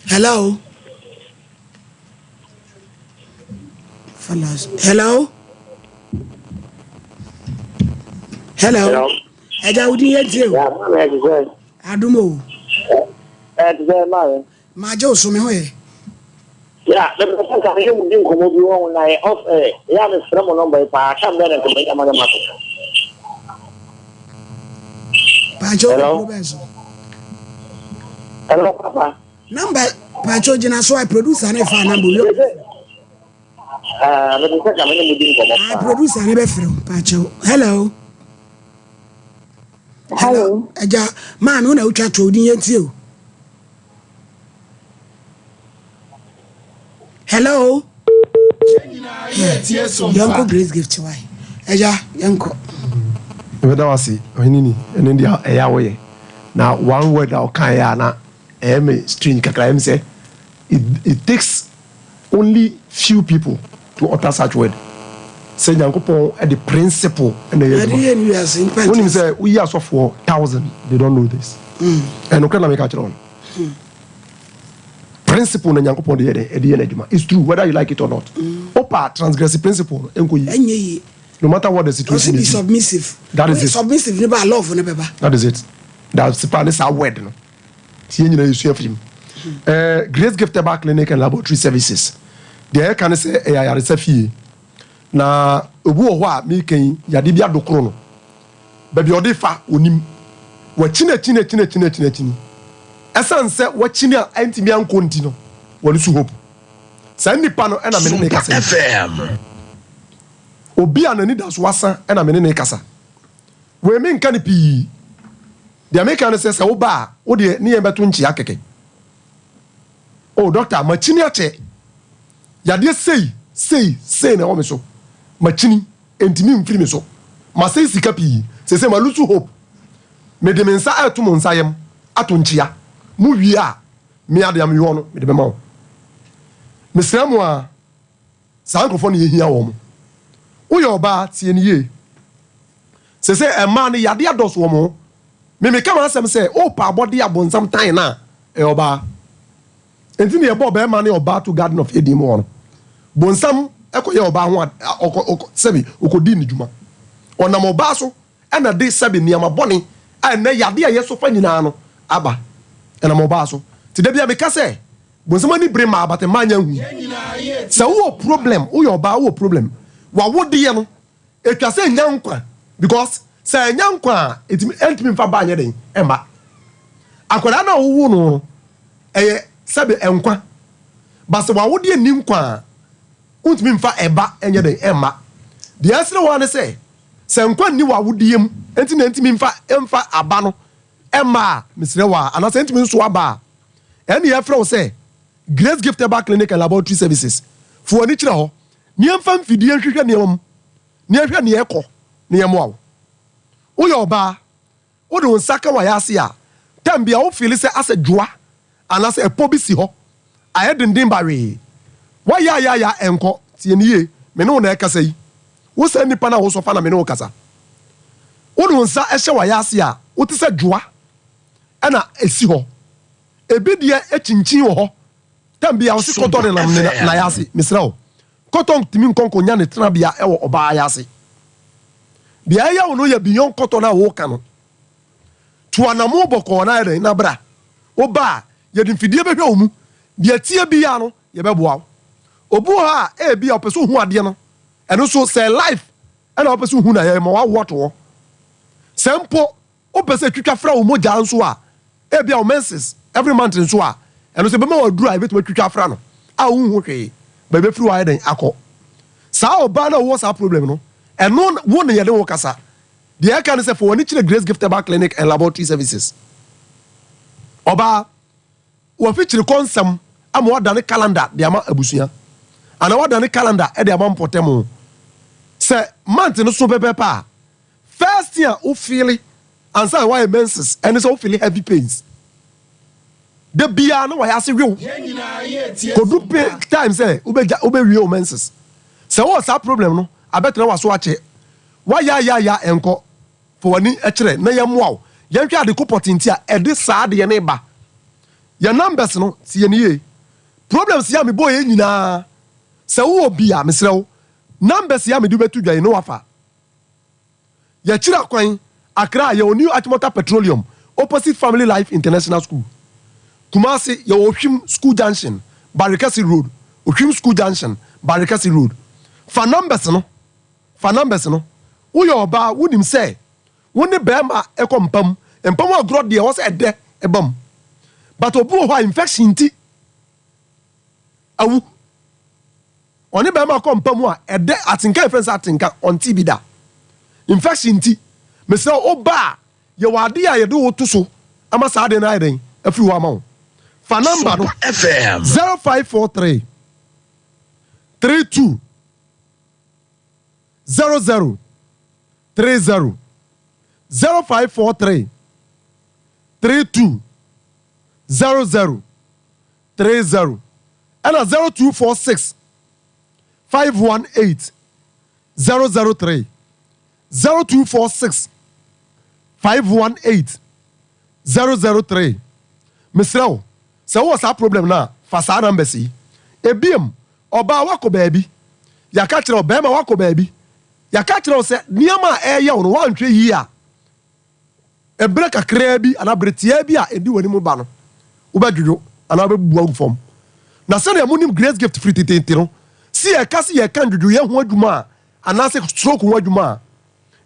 Hello. Fellas. Hello. Hello. Eja udi yeti o. Adumo. Tze ma. Ma je oso me ho ye. Ya, le person ka ye mu din komo bi won na e off ya me fremo number pa ka me na ko me ma ma. Pacho. Hello papa. Number Pacho jina so I producer na fa number yo. Me ko ka me mu din komo pa. Producer na be frem Pacho. Hello. Hello. Eja ma me una utwa to din yenti o. Hello. Yanko GraceGift why? Eja yanko. Whether I see or any and in the airway. Now, one word I'll can na string kakra say it takes only few people to utter such word. sɛ nyankopɔn the principle and the when you say we are so for 1,000 they don't know this and no can make a on principle na nyankopɔn de adwuma it's true whether you like it or not opa transgressive principle enko no matter what the situation is submissive that is it submissive never love never that is it that's the plan is our word no tie nyina yesu afim GraceGift herbal clinic and laboratory services there can say ayaresa fie na obu wo a mi kan yade bia dokoro no ba bi ode fa onim wa china esan se wa china antimi anko nti no woni su hope sa nipa no na me ne kasa FM obi anani da so wasa na me ne kasa we me nka ne pi the american say wo ba wo de ne yebeto nchi akeke oh doctor machini ache yade sei na wo me so machini entimi mfiri me so ma sei sika pi se ma lusu hope me de mensa ato mo nsayem ato nchia mu wi a me ade am yo no me de bema wo me sramu a sankofo ne yehia wo mo wo yo ba tie ne ye se e ma ne yade ados wo mo me kama asem se o pa body abonsam tan na e oba enti ne e bo be ma ne oba to Garden of Eden mo no bonsam ekoye oba ho sebi okodi ne djuma onam oba so na de sebi niam boni na yade a yeso fa nyina no aba na oba so ti da bia me ka se bonsam ani bre ma abate manya hu se wo problem wo yo ba wo problem wa wo de ye no etwa se nyankwa because se nyankwa etimi mfa ba anya den emba akwara na wo no sebi enkwa ba se wa wo de ni nkwa untimi mfa eba enye den emma de asere wa ne se nkwa ni wa wudiem enti na ntimi mfa aba no emma misre wa ana se ntimi nso aba ene ye frɛ wo se GraceGift herbal clinic and laboratory services fo ani kyerɛ hɔ ni mfa mfidie nhwehwɛ ne yom ni ahwɛ ne ekɔ ne yem wa wo yɛ oba wo de nsaka wa ya ase a tambia wo feel se ase dwoa ana se epo bi si hɔ ayedindin bare wa ya enko tie niye me no na ekasa yi wo sa nipa na wo so fa na me no kasa wo no nsa ehye wa ya ase a wo ti se dwoa na esi ho ebi de echinchin wo ho tambia wo si koton na ya ase misra wo koton timi nkonko nya ne tena bia ewo oba ya ase bia ya wo no ya biyon koton na wo ka no to anamo boko na ere na bra wo ba ye di fidie behwe wo mu bia tie bia no ye beboa obu ha bi opeso hu ade no eno so say life ena opeso hu na ye ma wa woto sempo opese twitwa fra wo moja nso a bia o menses every month nso a eno so be ma waduru a beto twitwa fra no a hu hu hwe ba be firi wa den akọ sa oba na wo sa problem no eno wo ne ye de wo kasa de e kan say for woni kire GraceGift herbal clinic and laboratory services oba wo fi kire konsam ama wadane calendar de ama abusuya ana wadane calendar e de ama mpotemo se month no so pepepa first year o feel ansa why menses and so feel heavy pains the bia no why ase real kodu time say ube real menses se what's that problem no abetra waso ache why ya enko for wani e kire na yemwa yentwa ade kopotinti a e de saa de ne ba ya numbers no si ye niye problems ya me boy nyina se wo bia mesrew numbers ya me du betu dwan no wafa ya kira kwan Accra ya New Atmota Petroleum opposite Family Life International School Kumasi ya Ohwim School Junction Barikasi Road Ohwim School Junction Barikasi Road fa numbers no wo yo ba wonim say woni bema ekompam empam agro de wo say ede ebam but obu ho infection ti awu oni bema kompam a ede atinka friends atinka on TB da infection ti mese oba ye wade a ye do to so ama sa de na iden afi wo ama wo fa number no FM 0543 32 00 30 0543 32 00 30 and 0246 518 003 0246 518 003 Mr. So what's our problem now? Fasa numbers ebiem oba wako baby ya ka kire obema wako baby ya ka kire se niama eye wo no wantwe yi a ebre kakra bi ana bretia bi a edi wani mu ba no wo badwudwo ana bebu agufom na se na munim grace gift free tete no si e ka si ye kan dwudwo ye ho adwuma ana se stroke ho adwuma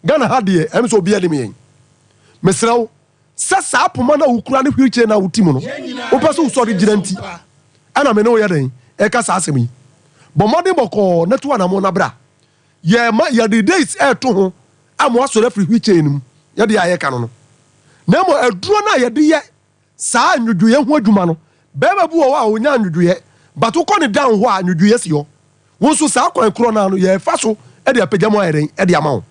Ghana ha de em so obi adim yen mesrawo sasa apoma na ukura ne hwiche na utimu no wo peso so de giranti ana me no ye den e ka sa asemi bo modern boko na to na mo na bra ye ma ye the days e to ho amo so refri hwiche nim ye de aye ka no na mo aduro na ye de ye sa anwudwo ye ho adwuma no beba bu o wa onya anwudwo ye but wo ko ne down ho anwudwo ye si yo wo so sa kwan kro na no ye fa so e de apagya mo ayeren e de ama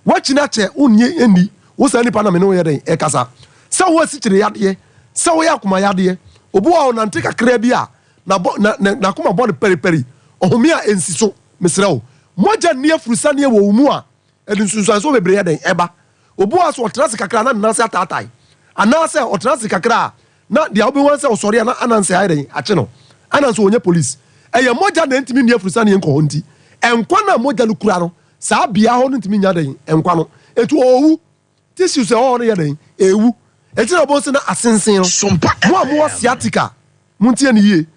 wo china che unye eni wo sa nipa na me no ye den e kasa se wo si kire yade se wo yakoma yade obu wa onante kakra bi a na kuma bɔ peri ohomia ensiso mesrew moja ne afurusa ne wo mu a edinsunsan so bebre yɛden ɛba obu aso ɔtrase kakra na nanse atatai anase ɔtrase kakra na dia obi wanse osɔre na ananse ayɛden akye no ananse onye police ɛyɛ moja na ntimi ne afurusa ne nkɔ honti ɛnkwa na moja no kura no saa bia ho ntimi nya den ɛnkwa no etu owu tissue se ho no yɛden ewu etira bo se na asensen no sompa mo asiatica muntie ne yie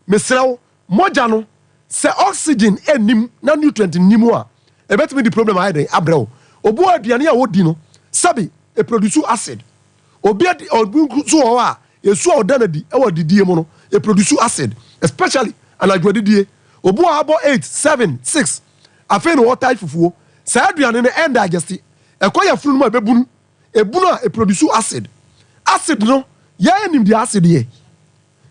mesrew moja no se oxygen enim na nutrient nimu a ebetimi di problem ayden abrew obu aduane a wodi no sabi e produce acid obi so ho a yesu odanadi e wadidie mu no e produce acid especially anadwadidie obu abo 8 7 6 afen water fufuo sa aduane no end digest e koya funu ma bebunu ebunu a e produce acid no ya enim di acid ye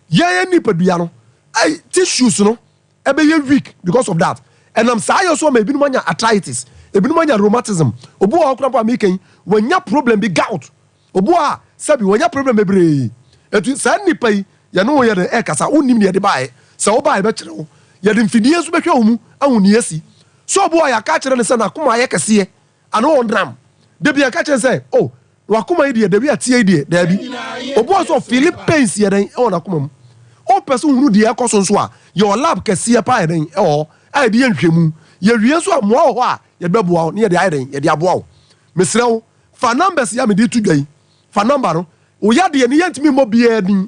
ya nipadua no ai tissues no ebe ye weak because of that and am say so ma ebinu manya arthritis ebinu manya rheumatism obu a okura pa meken wanya problem bi gout obu a sabi wanya problem bebre etu sa nipa yi ye no ye de kasa unim ne de bae sa wo bae be kire wo ye de mfidie so behwe wo mu ahuni asi so obu a ya ka kire ne se na koma ye kese ano ondram de bia ka kire se oh wakoma yi de bia tie yi de bi obu a so Philippines ye den e wona koma mu o person hunu de ekoso so a your lab kese pa eden e o ai de nhwemu ye wie so amoa ho a ye beboa ne ye de iden ye de aboa mesrew fa numbers ya me de tu dwan fa number no o ya de ne yentimi mo bia din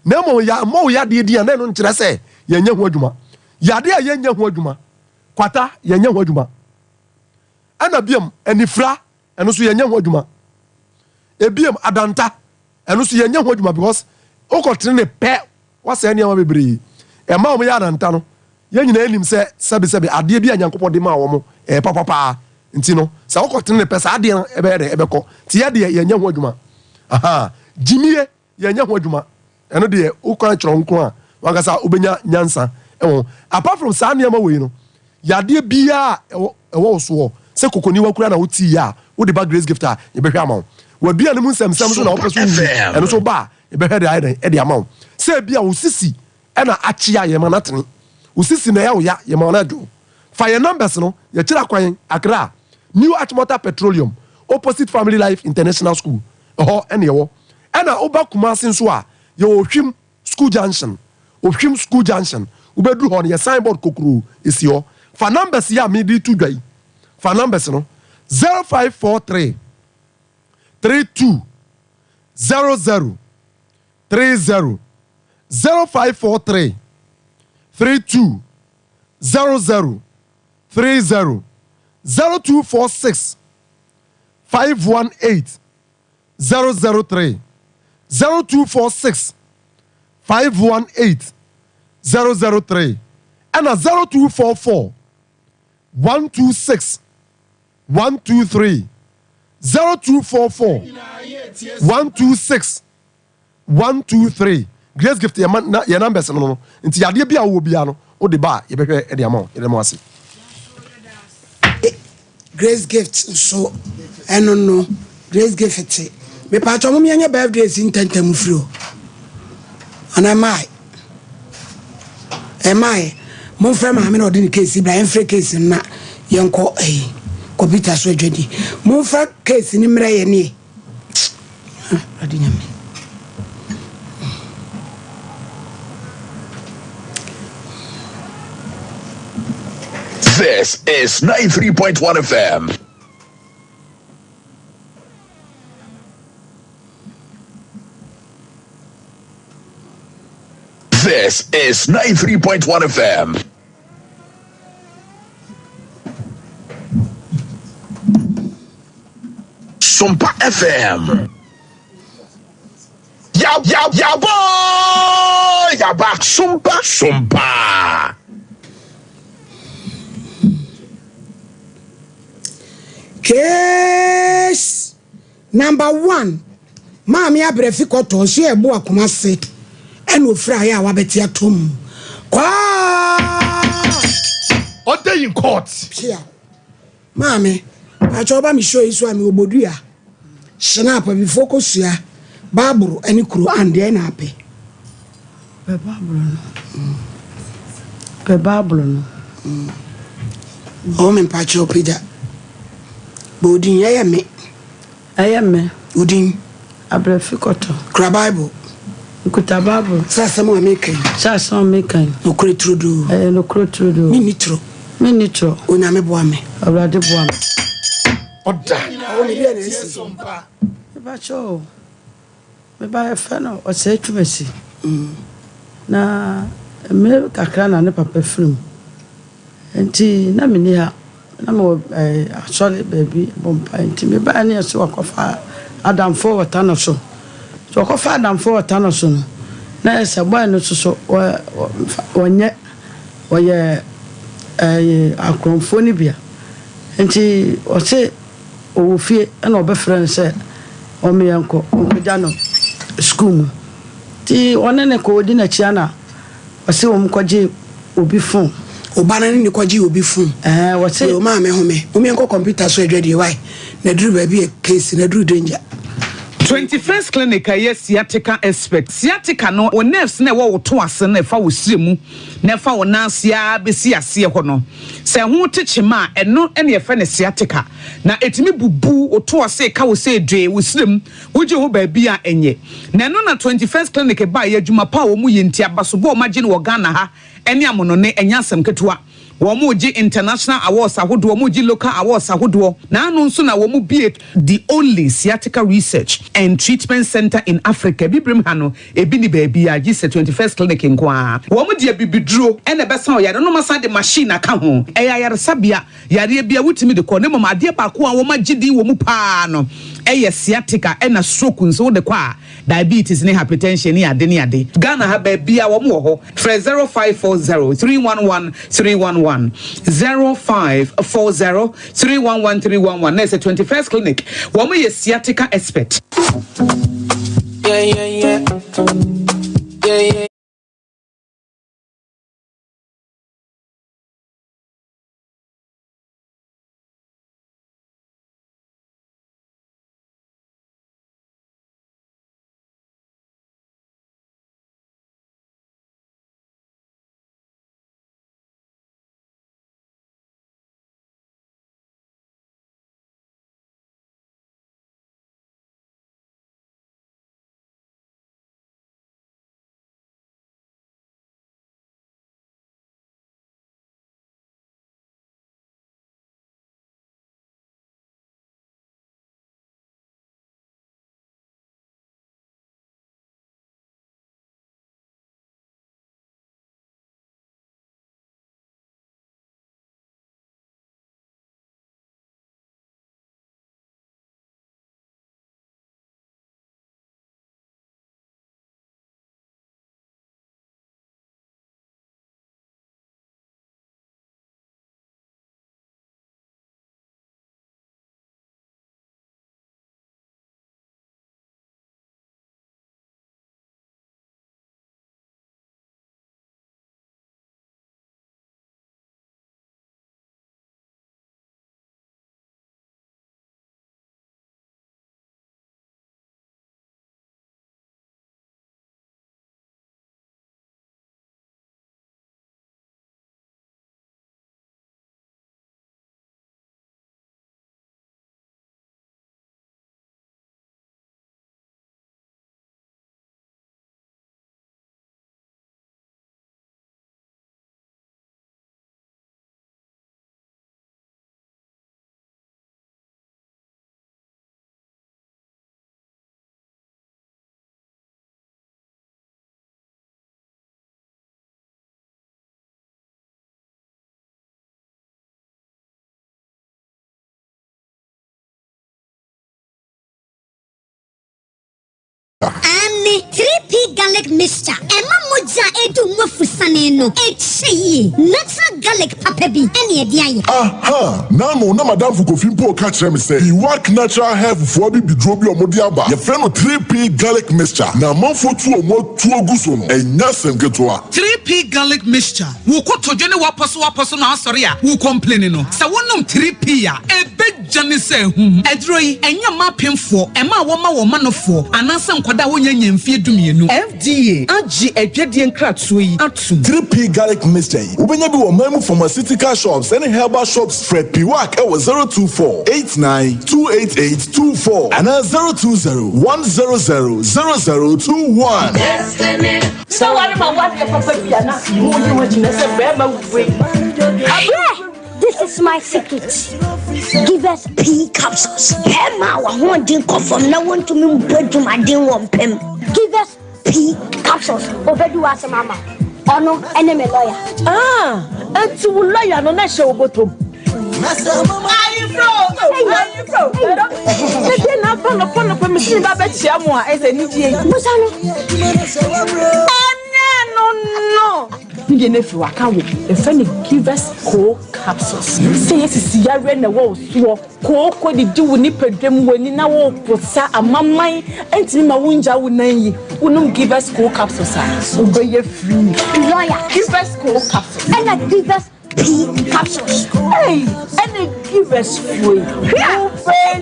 na mo ya mo ya de dia na no nkire se ye nya ho adwuma ya de ye nya ho adwuma kwata ye nya ho adwuma ana biam anifra eno so ye nya ho adwuma ebiam adanta eno so ye nya ho adwuma because o ko tene pe wasa nia ma bebre e ma o ya adanta no ye nyina enim se sebe ade bi anyankopɔ de ma wo mo papa nti no sa wo ko tene pe sa ade ebe kɔ ti ye de ye nya ho adwuma aha jimie ye nya ho adwuma eno de wo kan kyerɛ nko a wangasa obenya nyansa apart from sa nia ma we no ya de bia ewo so se kokoni wa kura na wo ti ya wo de ba grace gift a ye behwe ama wo bia ne mu nsɛm so na wo pɛ so eno so ba ye behwe de aiden e de ama se bia wo sisi ena achia ye ma natene usisi na ya ye ma na do fire numbers no ye kira kwan Accra New Achimota Petroleum opposite Family Life International School ene yewo ena oba Kumasi nso a ye ohwim school junction ubedu ho ye signboard kokuru esi ho fa numbers ya me di tu dwai fa numbers no 0543 32 00 30 0543 32 00 30 0246 518 003 0246 518 003 and a 0244 126 123 0244 126 123 Grace Gift your numbers no nti yade bia wo bia no o de ba ye behwe e de amount ye de mo ase Grace Gift so eno no Grace Gift me pa cho mo me anya birthday sin tantam frio ana mai mo frɛ ma me na odi case bra en frɛ case na Yanko computer so adwadi momfa case ni mra ye ne adinyame This is 93.1 FM. This is 93.1 FM. Sompa FM. Ya boy! Ya back Sompa. Case number 1. Mami abrefi koto so ebo akoma se. Eno ofra ya wabeti atom. Kwa! Order in court. Here. Mami, achoba mi show iso ami obodua. Snap bi focus ya. Baburu eni kuro ande na ape. Be baburu no. Be baburu no. O men pa chopida. Bodin ya me. Ayame. Udin. Abrefikoto. Kra Bible. Nkuta Bible. Sasamo amekan. Sasamo amekan. No kretrudu. No kretrudu. Minitro. Minitro. Onyame boame. Awrade boame. Order. Awoni bia na esi. Ba cho. Me ba efe no o se twumasi. Na me kakra na ne papa film. Enti na me ni ha na mo actually baby bompa enti me ba na so akofa Adam for water no so akofa Adam for water no so na ese boy no so onye oye akromfo ni bia enti o se o fie na obefrɛ se o me yanko oja no school ti onene ko odi na chia na o se o mkɔgye obi phone Obana ni kwaji obi fun what say o ma me home o me enko computer so adwade why na duru ba bi case na duru danger 21st clinic yes sciatica expert sciatica no o nerves na wo to ase na fa wo siremu na fa wo nansia besi ase ho no se ho techima eno ene ye fa ne sciatica na etimi bubu o to ase ka wo se dwe wo sirem wo je ho ba bi a enye na no na 21st clinic ba ye adwuma pa wo mu yenti abaso bo ma je ne wo Ghana ha ene amono ne enyasem ketewa Womuji international awards ahodo womuji local awards ahodo na anu nso na womu be the only sciatica research and treatment center in Africa bibrim hano ebi ni baby a gise 21st clinic nkoa womu de bibiduro ene besa o yare no masa de machine aka ho eya yare sabia yare bia wutimi de ko ne mama ade ba ko a woma gidi womu pa no eye sciatica ena stroke nso de kwa diabetes ne hypertension ne ade Ghana ha baby a womu ho 0540 311 311 0540 311 311. There's a 21st clinic. Woman is sciatica expert. Yeah. Ane 3P garlic mixture. Emma moja edu mofusane no. Echi natural garlic pepper bi ene ediaye. Aha, nano na madam Fukofimpo catch me say he work natural health for bi bidrobi omodiaba. Your friend 3P garlic mixture. Na manfo tu omo tu oguso no. Enya semketoa. 3P garlic mixture. Wo ko tojo ne waposo na asori a wo complain no. Sa wonum 3P ya ebejane se hu. Edroi enya mapemfo, ema wo ma no fo. Anansa nkwada wo nyanya mfie dumienu. FDA agi edwedie nkratoyi atum. 3P garlic mixture. Ubenya bi wo mamu pharmaceutical shops and herbal shops Fred Piwak e was 024-89-288-24 and 020-100-0021. So what about what the papa piana? This is my secret. Give us P capsules. Emma, I want to come from now on to me to my dear one pen. Give us P capsules. Over to us, Mama. Oh no, enemy lawyer. And to lawyer no national bottom. No. You know if you can't if any give us cold capsules. Say yes, is yare na wo so ko di do ni pedem wani na wo posa amamai enti ma wunja wunan yi. Unum give us cold capsules. Obey free. Lawyer, give us cold capsules. And I give us P capsules. Hey, and they give us free. Capsules.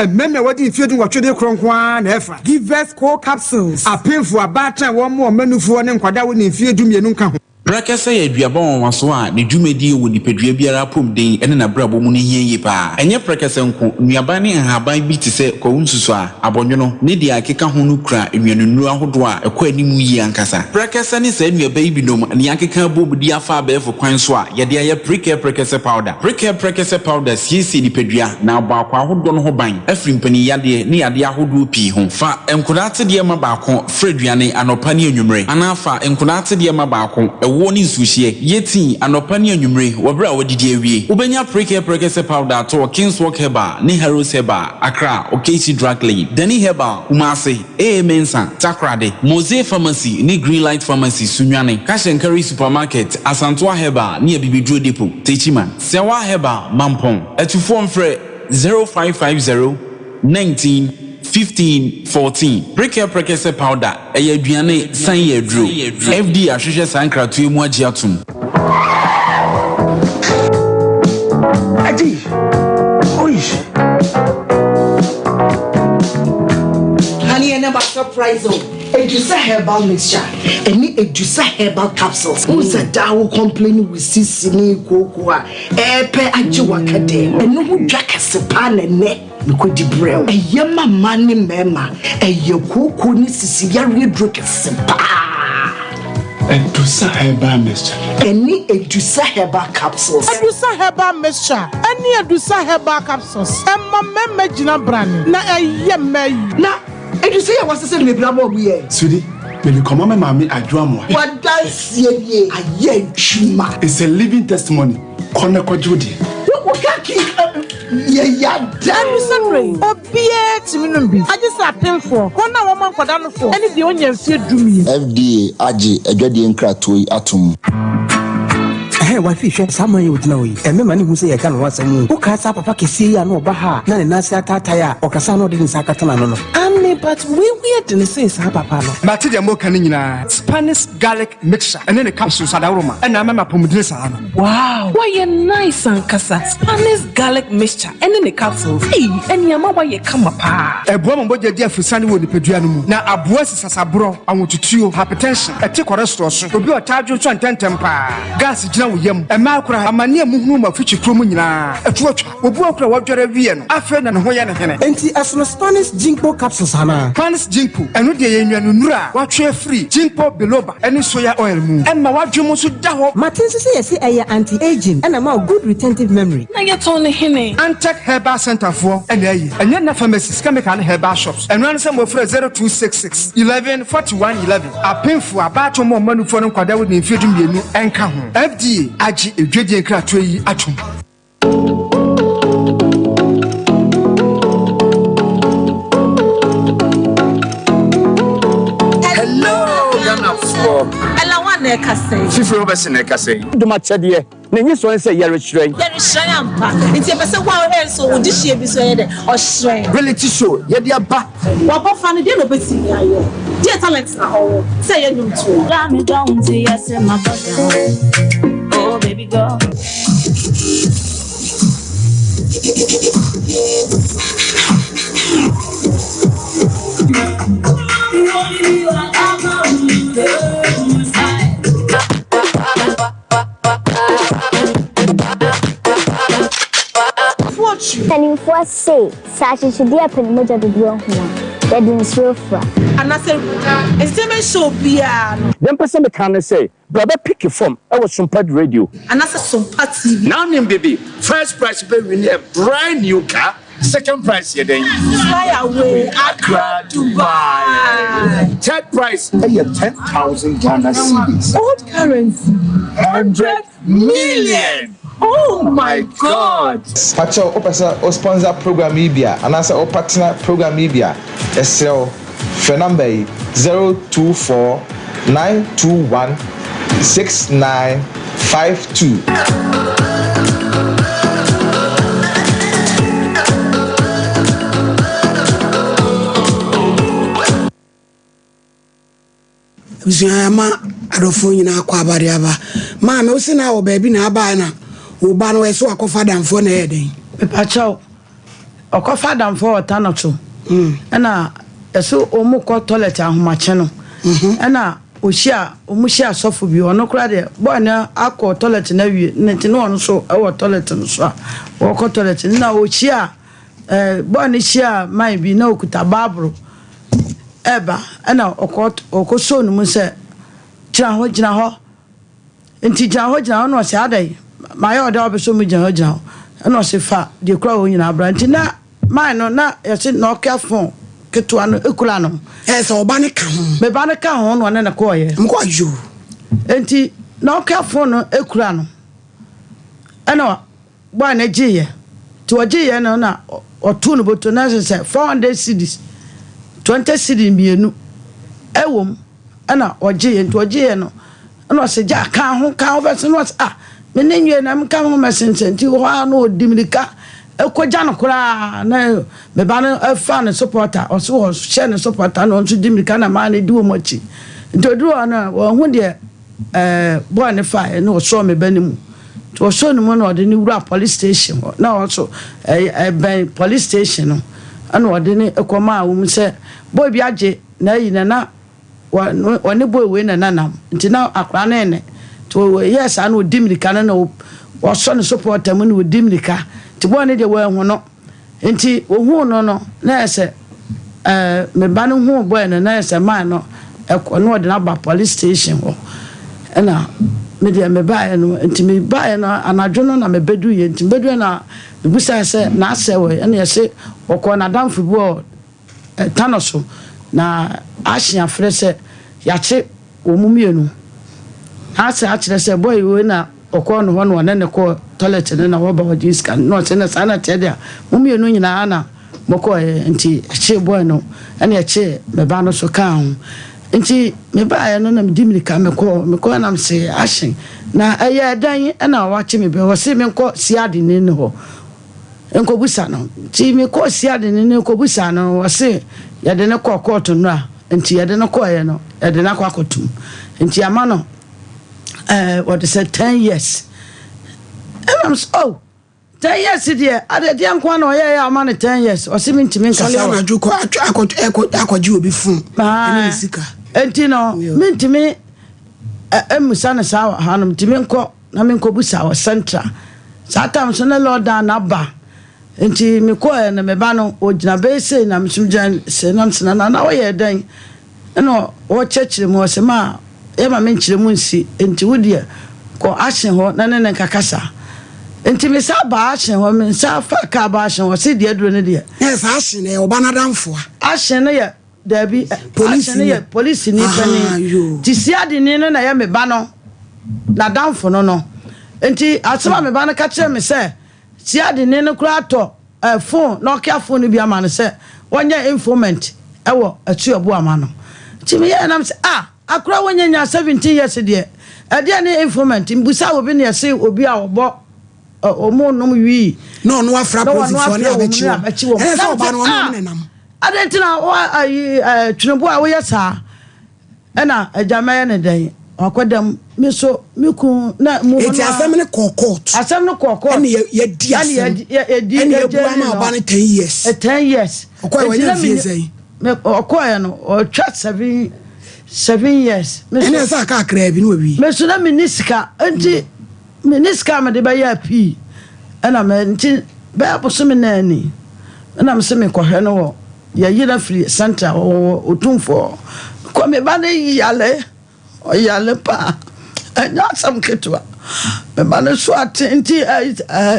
Men what if you do what you do cronkwan efa. Give us cold capsules. A painful about time one more menu for and kwada woni fie du mienu ka ho. Brakasa ya duabon waso a ne dwumadi wo nipadua biara pom den ene na brabo mu ne hieye pa. Enye brakasa nko nuaban ne haban bi tise ko unsusu a abonwono ne dia akeka ho no kura enwanunu ahodo a ekọ animu yi ankasa. Brakasa ne sa nuaban bi nom ne akeka bobudi afa abefo kwan so a ye de aye brakasa powder. Brakasa powder siesi nipadua na abakwa ahodo no ho ban. Afri mpani yade ne yade ahodo pi ho. Fa enkodate de ma baako freduane anopa ne anwumre. Anafa enkodate de ma baako woni suhie yeti anopani anwumre wobra wodidi awie ubenya brakasa powder to Kingswalk herbal ne Heroes herbal Accra Okesi drug lane Dani herbal Umase Mensa Takrade Mose pharmacy ne Greenlight pharmacy Sunwane Kashenkari supermarket Asantoa herbal ne Bibidro depot Techiman Sewa herbal Mampong etufo mfre 0550 19 15-14 brakasa powder aduane san yedro FD ahwehwe sankratu emu agiatum Adi oish Honey and never surprise Edusa herbal mixture any Edusa herbal capsules uza dawo complain with sisini koko a epe agi wakade eno hu dwakase pa na ne Nikodi brew. Yama mani mema. Koko ni sisi yari drokese pa. Edusa herbal mixture. Any Edusa herbal capsules. Edusa herbal mixture. Any Edusa herbal capsules. Emma meme jina brand. Na yeme. Na Edusa ya wasa se me brabo biye. Sudi. When come on, mommy, I draw more. What does ye? Aye chuma. It's a living testimony. Kona kwa Judy. Yeah, damn sorry. Obie timinumbi. I just a painful. Kona woman kwa dano for. Any the only fear do me. FDA agi edwadi nkratoi atum. Hey, what fish? Someone you would know. And me money who say I can once a moon. Who cats up papa kisi ya no baha. Na nasa tataya. Okasano didn't sakatana no. But we weird in the sense, papa. Matilda Mokanina, Spanish garlic mixture, and then the capsules at aroma. And I'm a pomodressa. Wow, why you nice and casa. Spanish garlic mixture, and then the capsules. Hey, and your mama, you come apart. A woman bought your dear for Sunny with the Pedrianum. Now, a boss is a bro. I want to chew hypertension. A tick or a store. To be a target to and temper. Gas is now yum. A macra, a mania movement of future crumina. A torch will broke what you're a Vian. I feel and Hoyan. And the as Spanish jinko capsules. Panis jinko and with the nura what share free jinko biloba any soya oil moon and my wife Jumo Sudaho Martin say anti-aging and I'm good retentive memory. Now you're telling him Antec Herbal Center for and then pharmacies chemical herbal shops and run some of 0266 11 41 11 a painful about more money for them with the infidum and come FDA agi a dreading cratry atom. na ekase fifiri obese na ekase duma chede na nyi so say yare hyiren ampa nti epese kwa o so odi hie bi so ye de o hyiren reality show ye de aba wa bo fa ne de no beti ayo de talent na ho say ye nyum to la me down to yes my body oh baby girl And if what say, such as the open motor to do that didn't so far. And I said, it's the show piano. Then person can say, brother pick your form. I was Sompa radio. And I said, Sompa TV. Now, name baby, first prize will win a brand new car. Second prize, you then fly away, Accra, Dubai. Third prize, 10,000 Ghana cedis. Old currency, 100 million. Oh my God! Pacho, o sponsor program Ibia, and as a partner program Ibia, SL for number 024 921 6952. Biziama adofo nyina kwa bariaba. Ma me usi na wo baby na aba na. Uba no eso akofa damfo na eden. Pacho. Akofa damfo otanoto. Na eso omukọ toilet ahomache no. Na ohia omuhia sofo bi ono kra de boy na akọ toilet na wie nti no ono so e wo toilet no so a wo kọ toilet na ohia boy na hia mai bi na okuta babro eba na okọ so no mu se gina ho nti gina ho no se adai my order obeso mu gina ho no se fa de kra wo nyina abra nti na mai no na yesi no careful ketua no ekula no so oba ne ka ho me ba ne ka ho no ne ko ye mko ajo enti no careful no ekula no eno boy na giye ti o giye no na otu no boto na se 400 cedis 20 cedis mienu ewom ana ogiye nti ogiye no ana se ja ka ho be no me nenwe na mka ho mesense nti ho ano odimlika ekoja no kura na me ba no afa ne supporter oso share ne supporter no nso dimlika na ma ne di wo mochi nti oduro na wo hu de boy ne fa no so me banimu to so no mo no de ni wura police station na also ben police station no ana ode ni ekoma wo mu se boy bi age na yi na woni boy we na nanam nti na akra na ene to yes anu odimlika na wo so ne supporter mu ne odimlika ti boy ne de we hu no nti wo hu no na ese me ba no hu boy na ese man no no de na ba police station ho na me de me ba no nti me ba no anadwo no na me bedu ye nti bedu na me busa se na ase we na yese okọ na damfu bo tanoso na ahia frese yache omumienu ase akire se boy we na okọ no ho no ne ko toilet ne na wo ba wodi scan no se na sana tede mumienu nyina na moko nti che boy no na che me ba no so kan nti me ba no na me dimlika me ko na me se ahien na eye dan na wache me be wo se me ko siade ne ne ho enko busa no ti me ko siade ne ne ko busa no wo se ya de ne ko court no a nti ya de ne ko ye no ya de na kwa kotum nti ama no what is it 10 years I'm so 10 years there ade de anko na oye ya ama no 10 years o se me ntimi nkasa so na juko akwaji obi fun eni sika enti no me ntimi emusa na sa hanum ntimi nko na me nko busa wa central satam so na lord na ba enti me ko na me ba no ogina be sei na msumjan se na msina na oye dan no o chechire mo se ma e ma me nchire mu nsi enti wodie ko ahyen ho na ne kakasa enti me sa ba ahyen ho me sa fa ka ba ahyen ho se de duro ne de yes ahyen e oba na damfo ahyen ne ya dabi police ni pani ti siade ni no na ya me ba no na damfo no enti asema me ba no ka kire me se siade ni no kura to phone no kia phone bi ama no se wonya informant ewo atu obo ama no ti me ya na me se akra wonyanya 17 years de ade ne informant mbusa obi ne say obi a obo omo nom wi no afra police for na abechi e so ba no no nenam adentina wa tunubu a wo yesa ena ajamaye ne den akodam miso miku na mu eti asem ne court ene ye di asem ene ye bua ma ba ne 10 years 10 years okoy wa ye fie sei okoy no o chat 7 years ene sa ka akra bi no wi miso na miniska enti miniska me de ba ya pi ena me enti ba boso me na ni ena me se me kohwe no wo ya yira free center otumfo ko me ba ne yale oyale pa anya sam ketwa me ba ne so atenti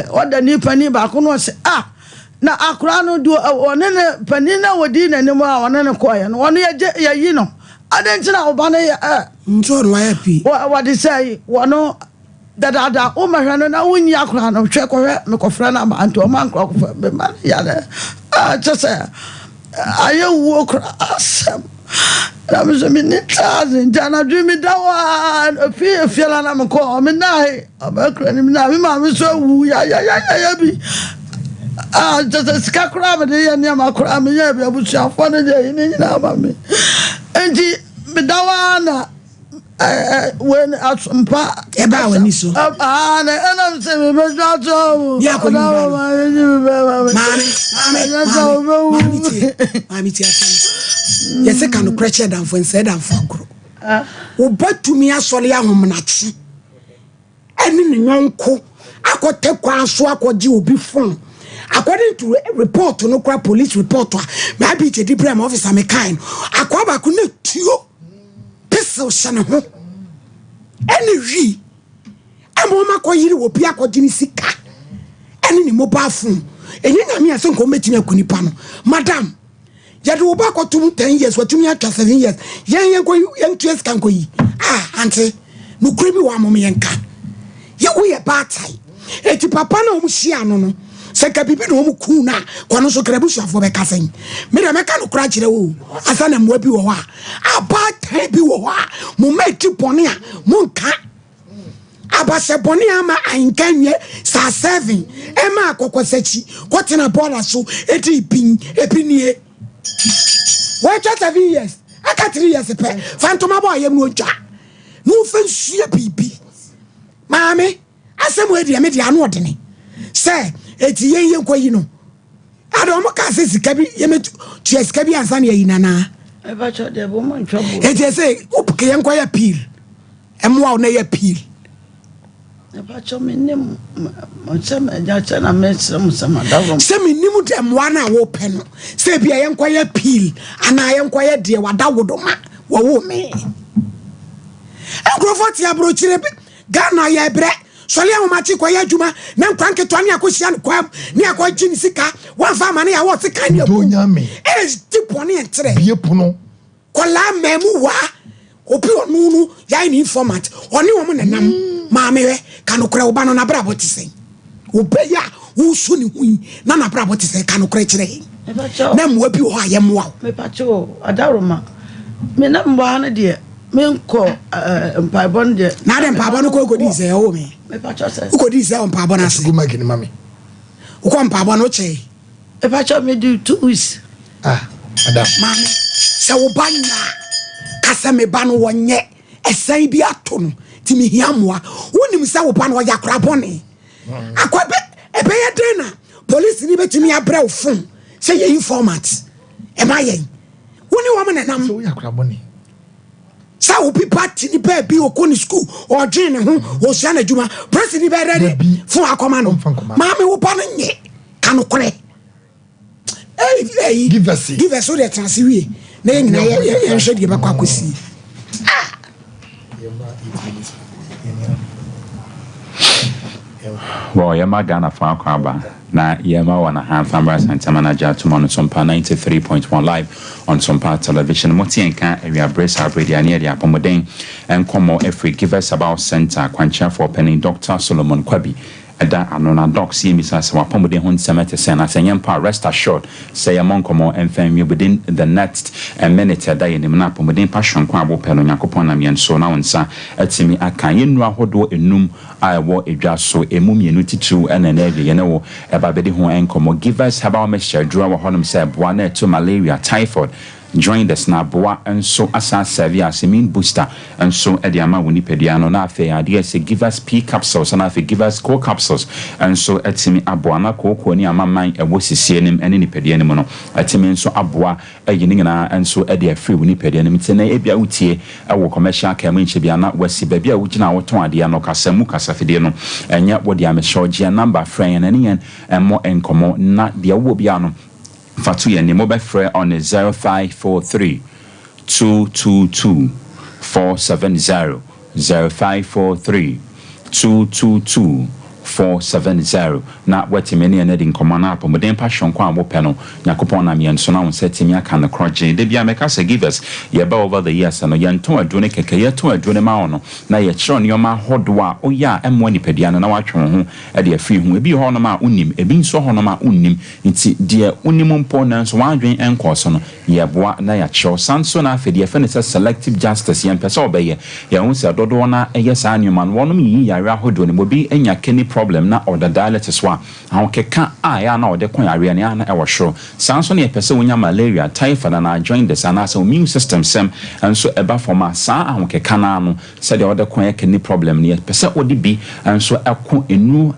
oda ni pani ba ko no se na akura no do one ne pani na wodi na ni mu a one ne ko ya no one ya yi no adenti na oba ne nto no ya pi what they say wono da o ma hwa no na wonyi akura no hwe ko hwe me ko fra na ma anto ma nkra ko me ma yale just aye wo kra asam na me me ni tazen jana dream dawa fiela na me ko me nai abakra ni na me ma me so wu ya bi just skakra me de ya ni ma kra me ya bi abusu afo ne de ni na ma me enti me dawa na when Sompa eba wani so na enam se me be jato ya ko ni mami ti asem yese kan kreche dan fo nse dan fo agro wo batumi asole ahomnachi eni ne nyonko akote kwa so akoji obi fon according to report no kwa police report ma bi je dibrem officer me kind akwaba ko na tuo pesa shana ho eni wi amoma ko yiri wo pia ko jini sika eni ni mobile phone enye nyame ase nko metimi akuni pa no madam yade wo ba ko tum 10 years watumi atwa 7 years yen ko yen twes kan ko yi ante no krebi wa mom yenka ye wo ye batai eti papa na omu hia no se ka bibi no omu ku na kwano so krebu suafo be kasen me de meka no kra kire wo asa na mwa bi wo ha abatai bi wo ha mo meti pone a mo nka abase bone ama ankanwe sa 7 ema akokosachi kwotena bola so eti pin epinie wait 7 years aka 3 years pe fantoma boy yem no dwa no fansuye bibi maame asem we de me de anu odene se eti yen kwayi no ado mo ka se sika bi yem tu sika bi ansa na yi nana e ba cho de bo mo ntwabo eti se opuke yen kwaya peel emwa na ya peel e ba cho me nim mo chama ja chana me sama dawo se me nim de emwa na wo pe no se bia yen kwaya peel ana yen kwaya de wadawodo ma wo me engrofo ti abro chire bi Ghana ya bre sole ya machi kwa ya juma na nkwanke to ani akosia kwa ni akwaji ni sika wan fa ma na ya wo sika ni do nyame tipo ni entre bie puno kola memu wa opi onunu ya ni informant oni wo mo nanam maame we kanokra oba no na brabo tisen obeya wo so ni hu na na brabo tisen kanokra kire na mo bi wo ayemwa me pacho adaroma me na mbo ha na de menko mpaibon de na de mpaibon ko di se o me pacho se ko di se mpaibon ase go magini mami ko mpaibon o che e pacho me do 2 weeks madam mami se wo banya kasa me ba no wonye esan bi ato no ti mi hiamoa wonim se wo ba no ya kra bone akwabe ebe ye den na police ni betimi abra wo fon se ye informant e ma yen woni wo me nanam so ya kra bone sa obi party ni baby okoni school o dwen ne ho o sia na djuma president be ready fun akoma no maame wo pa no nye kanokore give us so the transwie na nyina ye hwe de ba kwa kosi well ya magana fa kwaba na yema wana hanfamba Santa Manager to on Sompa 93.1 live on Sompa television motienka area brace abredia near the Apomoden and Nkomo every give us about center kwancha for penny Dr. Solomon Kwabi ɛda anona docs ye misa se wapomode ho nsɛmete sɛ na sɛ nyempa rest assured sɛ yɛ monkomo emfam within the next minute ɛda yɛ nim na apomode pa hwonko abopɛ no Nyankopɔn na mienso na wonsa atimi aka yenu ahodo enum a ɛwɔ edwa so emu mienu titu ɛna na awie ne wo ɛba bedi ho enkomo give us herbal mixture dura wɔ hɔnom sɛ boa na to malaria typhoid join the snaboa and so asa servia semin booster and so ediama woni pediano na afi ade say give us P capsules and afi give us co capsules and so etimi aboa na ko ni amaman ewo sisie nim ene ni pediano mu no etimi nso aboa eyini ngina and so ede afi woni pediano mitene ebia utie ewo commercial cam nche bia na wasi ba bia wugina woton ade no kasamu kasafide no enya wodi ameshogia number friend ene yen emmo enkomo na dia wo bia no Fatu ye ni mobile free on 0543 222 470 0543 222 470 na wetimeni ene din komana apo moden pa hwonko a wopɛ no Yakopon na mienso na won setimi aka no kroje de bia meka say give us ye ba over the years no ye nton adwone keke ye ton adwone ma wono na ye kyerɛ ne yoma hodo a oya emmo nipadia no na watwe ho e de afi ho ebi ho no ma unim ebi nso ho no ma unnim nti de unim mpo na nso wadwen enko so no ye boa na ya kyerɛ sanso na afedi ye fe ne selective justice ye mpɛ sɛ obɛyɛ ye hu sɛ dodo na eye saa nneɛma no wonom yi yare ahodo ne mobi enya keni problem na or the dialysis wa how keka ya na ode kon yare ne na e wo hworo sanso ne pese wonya malaria typhoid na join the sana so immune system sem enso eba forma sa how keka na no se de ode kon yake ni problem ne pese ode bi enso ekon enu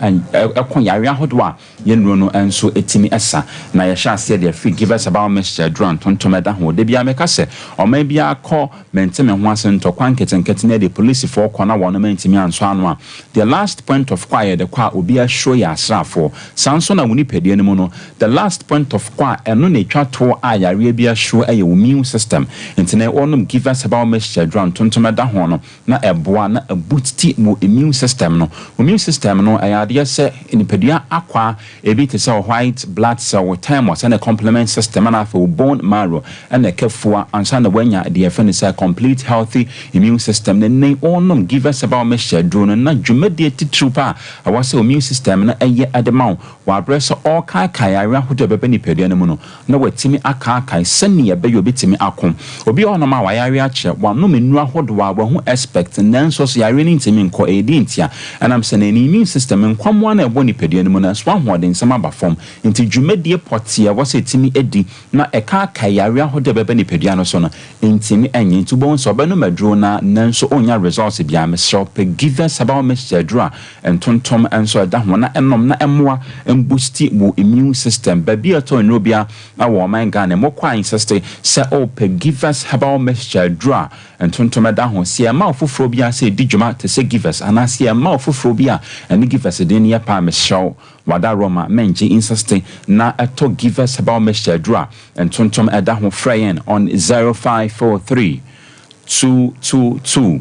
ekon yare ahodo a ye nuro no enso etimi esa na ye sha se de free give us about mixture drunk tontomeda ho de bia meka se o ma bia akọ menteme ho asento kwan ketenkete ne de police for kwana wono mentimi anso anu a the last point of quiet kwa obi a show ya asrafo sanso na woni pedie ne mu no the last point of kwa eno na etwa to ayare bi a show aye immune system intene onum give us about mixture drunk tontomeda ho no na eboa na boost mu immune system no immune system no ayade se nipadua akwa ebi te se white blood cell with time was a complement system and for bone marrow and a kefua ansa na wanya the efene say complete healthy immune system ne onum give us about mixture drone na dwumade titrupa was immune system na eye ademau wa breso all kai ara hodo bebe ni pedua ne mu no na watimi aka sani ebe yo betimi akom obi ono ma wa yare ache wa no menu ahodo wa hu expect nanso so yare ni ntimi nko edi ntia and am say na immune system nkwamo na ebo ni pedua ne mu na so ahoden sama ba form nti dwumadie potia was etimi edi na eka yare ahodo bebe ni pedua no so no ntimi enye nti bon so be no madro na nanso onya results bia me so pe give us about mixture draw entontom enso da ho na enom na emoa boosti wo immune system baby ato nrobia na wo man Ghana mo kwa insist say o pe give us herbal mixture draw entontom da ho se ma ofoforo bia say dijuma te say give us ana se ma ofoforo bia and give us de ne pa me show wada Roma menji insist na ato give us herbal mixture draw entontom da ho frayen on 0543 222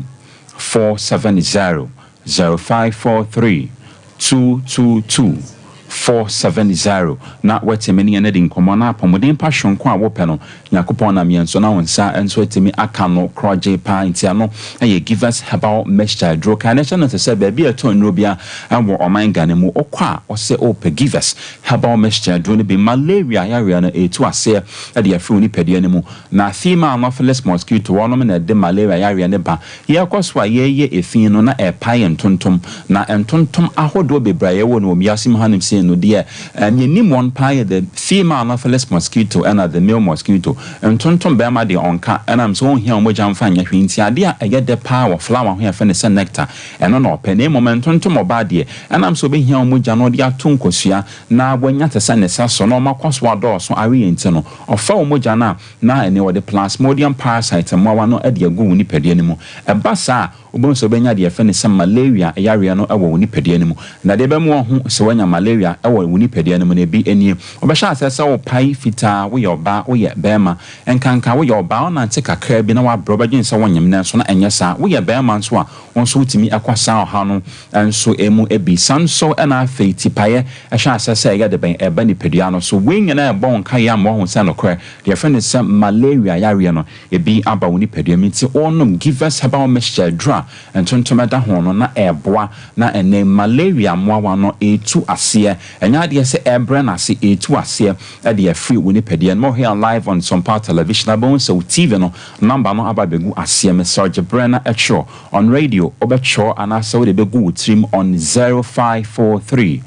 470 0543 222 470 na wetemeni ene din komo na apomodin pa hwonko a wopɛ no Yakopon na mienso na wonsa enso etimi aka no kroje pa ntia no eye give us herbal mixture draw kan na no se ba bia to nrobia awo oman Ghana mu okwa o se ope give us herbal mixture draw ne be malaria yare na etu ase e de afri oni pedie ne mu na female anopheles mosquito wono na de malaria yare ne ba ye akoswa ye efin no na e pa entontom na entontom ahodo bebraye wo no omiasim hanim se no dia nyenim one pie the female anopheles mosquito and the male mosquito entontom be ma de onka and am so hia omoja mfa nya hwinti ade a eye de power flower ho afa ne se nectar eno no pe ne moment entontom oba de and am so be hia omoja no de atonkosua na wanya tesa ne sa so no makwaso ado so awe enti no ofa omoja na ene wo de plasmodium parasite mo no ade agu ni pedie ne mu eba sa obonso benya de afa ne se malaria yare no ewo ni pedie ne mu na de be mo ho se wanya malaria ewo ni pedie ne mu na bi enie obehya asese wo pai fita wo yoba wo ye bema enkanka wo yoba ona nte kakra bi na wa brobadwen se wonyem na so na enye sa wo ye bema nso a wonso wutimi akwasa ha no enso emu ebi sanso na afeiti paye ehya asese ye de ben eba ni pedie no so wenya na ebon ka ya mo ho se no kra de friend se malaria yare no ebi aba wo ni pedie mi ti onom give us herbal mixture draw entontom da ho no na eboa na ene malaria moawa no etu ase enya de se ebre na se etu ase e de free woni pede no here live on Sompa television abon so TV no number no ababegu ase me Serge Brenna echo on radio obecho ana so de begu trim on 0543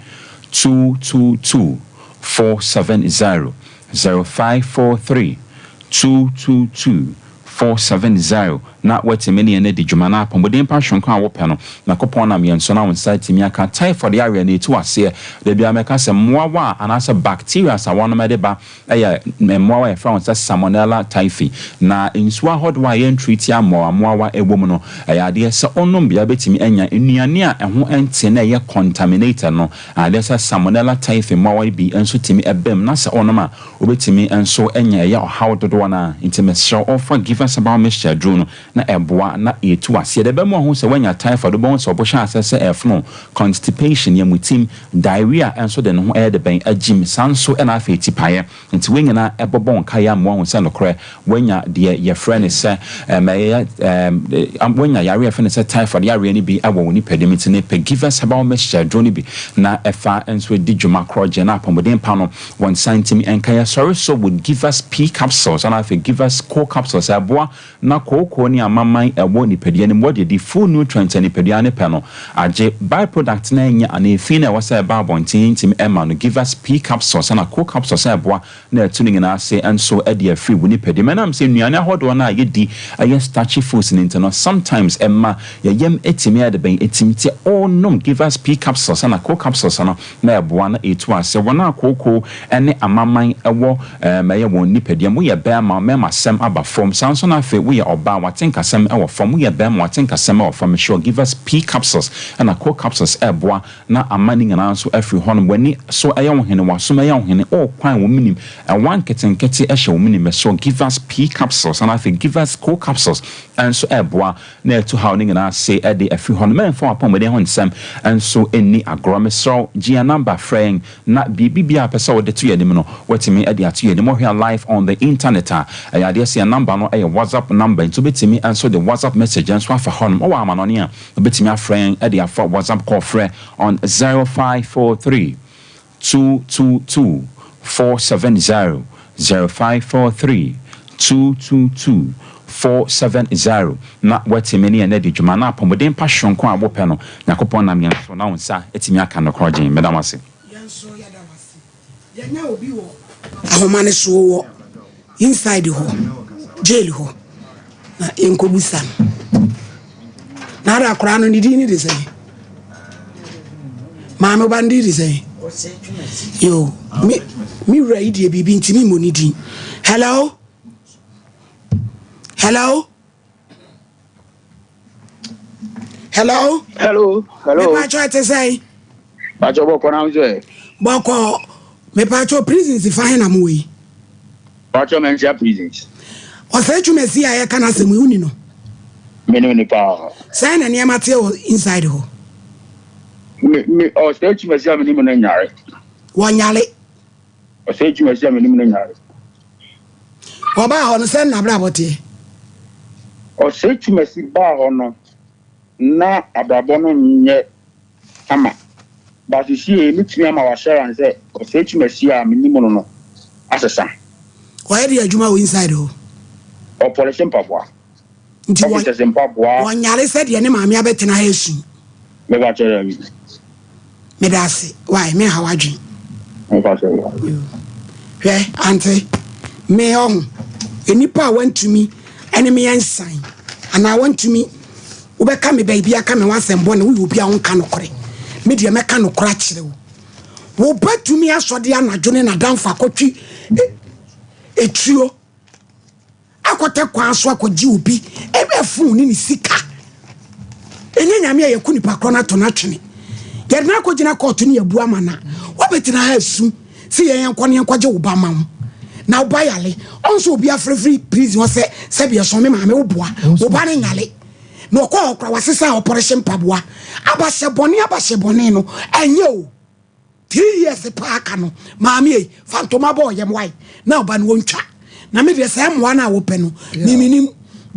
222 470 0543 222 470 na wetimeni ene di dwumana apomodin pa hwonko a wopɛ no na kopon na mienso na wonsa timi aka typhoid area na etu ase de bia meka se moawa anasa bacteria sa wono mede ba eye moawa e fra wonsa salmonella typhi na insuwa hodwa ye treat ya moawa ewom no eye ade se onom bia betimi anya enuane a ɛho ente na ye contaminated no ade se salmonella typhi moawa bi enso timi ebem na se onom a obetimi enso anya ye how dodo na intimate offer give us about Mr. Drone na eboa na etu ase de bemu ho se wanya typhoid bo so bo sha asese efno constipation ye mutim diarrhea enso de no ho e de ben agim sanso e na afeti paye nti wenya na ebobon kaya mo ho se nokre wenya de ye friend se wenya yare friend se typhoid yare ni bi awo ni pedimiti ne pe give us about Mr. Drone bi na efa enso di djuma kroje na pomodin pa no 1 cm enkaya sorry so would give us P capsules and I give us core capsules aboa na koko ni amaman ewo ni pedie ni mo de full nutrients ni pedie ni pe no age byproduct na nya ana efi na wasa ba bontin tim ema no give us P capsules na core capsules aboa na etuning na ase enso e de free woni pedie menam se nuane ahodo na yedi aye starchy foods ni no sometimes emma yem etimi ade ben etimti onom give us P capsules na core capsules na eboa na etu ase wona koko ene amaman ewo maye woni pedie mo ye ba ma mema sem aba from sanso na fe we oba watenka sem e wo from we be ma watenka sem e wo from sure give us P capsules and a core capsules eboa na amani ngana so afri hono wani so aye wo hene waso ma ye wo hene o kwan wo minim e wan ketenkete e hye wo minim so give us P capsules and I think give us core capsules and so eboa na to how ngana say e de afri hono men for upon we de hon sem and so eni agrome so gia number frame na bibia pesa wo de to yenim no watimi e de ato yenim here live on the internet I dey see a number no a WhatsApp number into betimi and so the WhatsApp message and so afa honum o wa manoni a betimi afren e dey afa WhatsApp call free on 0543 222 470 0543 222 470 na watimi ni ene di djuma na pomodin pa hwonko a wopɛ no yakopon na me so na wonsa etimi aka no krogen medamase yanso yadamase yanya obi wo ahomane so wo inside ho jail ho na enkobusa na ara akora no ni di ni de say ma me bandi de say yo mi right de bibi ntimi mo ni di hello hello hello hello hello me pa cho te say pa cho boko na nje boko me pa cho prisons fa na mo yi Pacho menja prisons. O say twumesi aye kana semu uni no. Menu ni pa. Say na niam ate inside ho. Me o say twumesi ameni mo na nyare. Wo nyale. O say twumesi ameni mo na nyare. Wo ba ho no say na bra bote. O say twumesi ba ho no na abrabo no nye ama. Ba si e mitimi ama wa share an say o say twumesi ameni mo no asesa. Why do you juma inside ho? O polition papa. Nti won nyare said ye ne maame abetena ha esu. Me ba chere mi. Me dase. Why me ha wadwen? Me ba chere. Hwe ante me on enipa want to me enemy ensign and I want to me ubeka me baby aka me wasembo na we obi a won ka no kore. Me de me ka no kora kire wo. Wo batumi asode anadwone na danfa kotwi etuo akote kwa so akoji obi ebe fun ni sika enye nyame ye kunipa krona to na twene ye na akogina court ni yabu amana wobetina ha asu si ye yankwane yankwaje obama na obayale onso obi afrefri prison se bia so me maame oboa oba ne nyale na okwa okra wasesa operation paboa abasebone no enye o 3 years paaka no maame e fantoma boy yem why na oba no wontwa na me de say moa na wo pe no miminim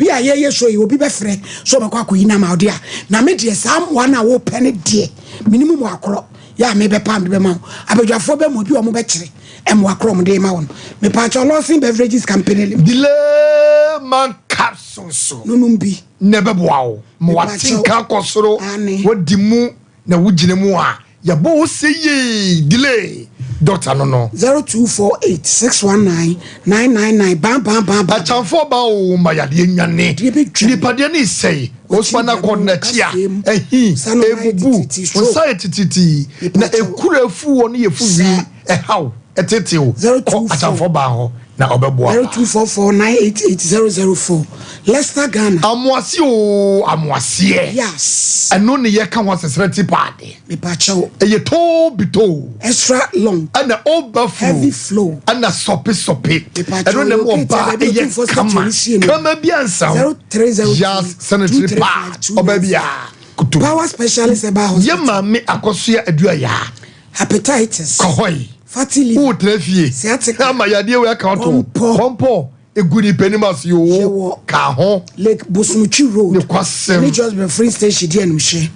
bi a ye so yi obi be frɛ so be kwa koyi na ma ode a na me de sam one a wo pene de minimum akro ya me be pam be ma abadwafo be mo bi o mo be kire em wakro mo de ma won me pa cho Lawson Beverages Company delay man capsules no bi never boawo mo watinka kosoro wodi mu na wugine mu a yabo seye delay doctor no 0248619999 bam achanfo ba o mayade nyane nipade ni sei osmana kodnachi a ebubu society na ekura fu won ye fu wi haw eteteo achanfo ba ho na obeboa 0244988004 Leicester Ghana amwase yes eno ne ye kan wasesreti party me pa chawo eye to bito extra long and overflow heavy flow and soppy eno ne mo ba eye kama biansa 0302 just sanitary pad obabia power specialist about ye ma me akoso adua ya hepatitis kohoi fatty liver o trafie ama yade we account pompo eguni penimas yo ka ho Lake Bosumuchi Road ne kwasem ne just be free station there no hye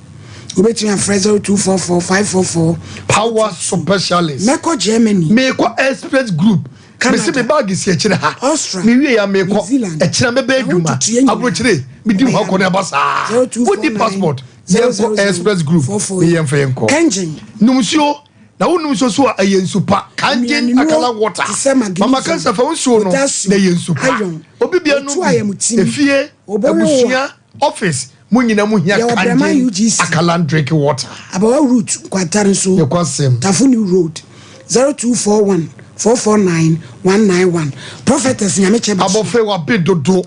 obetumi afrezo 244544 power specialist meko Germany meko express group me se me bag si e kire ha me wie ya meko e kire me be adwuma abro kire me di ho ko ne basa wodi passport yenko express group me yenfa yenko Kenjin numsio na wonu so so ayensupa kanjen akala water mama kansa fa wonso no na yensupa obi bia no efie abusua office munyina mu hia kanjen akala drink water abawa route kwatare so yekwasem Tafuni Road 0241449191 prophetess nyame chebe abofe wa bedodo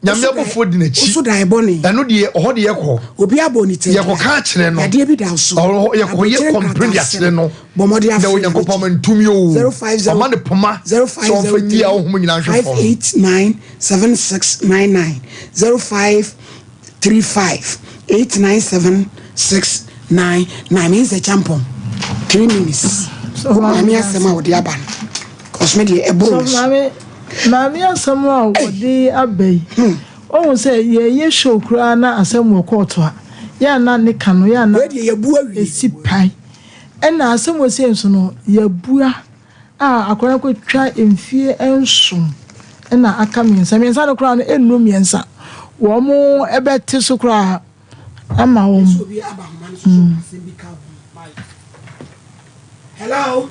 nyame abofo di na chi so dai boni eno de ho de yekọ obi abonite yekọ ka kire no yade bi da so yekọ ye comprend ya kire no bomodi afa de yankopɔ man tumi o ama ne poma so fa ni a ho nyina hwefo 5897699 0535897699 means a champion 3 minutes so mami asema wodi aban cause de ebro Mami asɛm a wode abai ohun sɛ ye show kura na asɛm wɔ court a ya na ne kano ya na we ye bua wi esi pai ɛna asɛm wɔ sɛ nso no ya bua a akora ko twa mfie ensom ɛna aka miensa no kura no enu miensa wo mo ebete so kura ama wo hello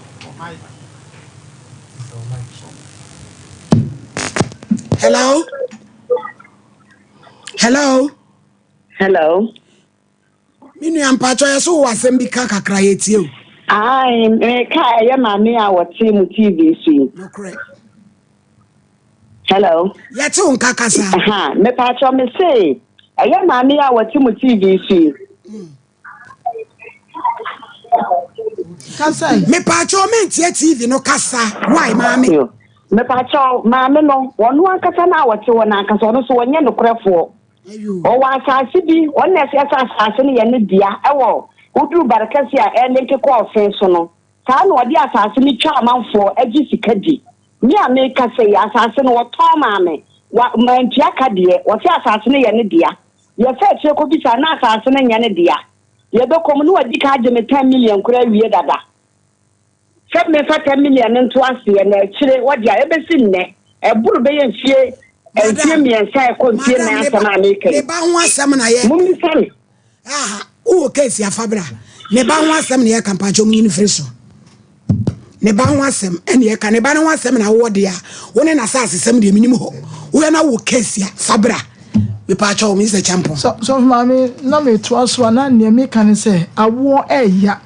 hello hello hello minu ampacho yeso wasem bi kakra yetie o ai me ka ya mami a wote mu TV so no correct hello yete on kakasa me pacho me say ya mami a wote mu TV so kasa me pacho me tie TV no kasa why mami me pacho mami no wonu akasa na wote wona akasa ono so wonye no korefo o wa asase bi wonna se asase ne ye ne dia ewo uduru barakasi a elenke ko ofen so no ka na odi asase ni twa amanfo agi sikadi mi a me ka se asase no woton maame wa mantia ka de wo se asase ne ye ne dia ye fa tire ko bi sa na asase ne ye ne dia ye be kom no wadi ka je me 10 million kura wie dada se me fa 10 million nto ase na tire wadi a ebesi nne eburu be ye fie entie miensa e ko tie na asama ameke le ba ho asam na ye mummi sane o kesi afabra ne ba ho asam na ye kampacho mu universo ne ba ho asam ene ye ka ne ba ho asam na wo de a woni na sase sam de minim ho wo na wo kesi afabra we pa cho mi se champion so mami na me to aso na ne me kan se awo eya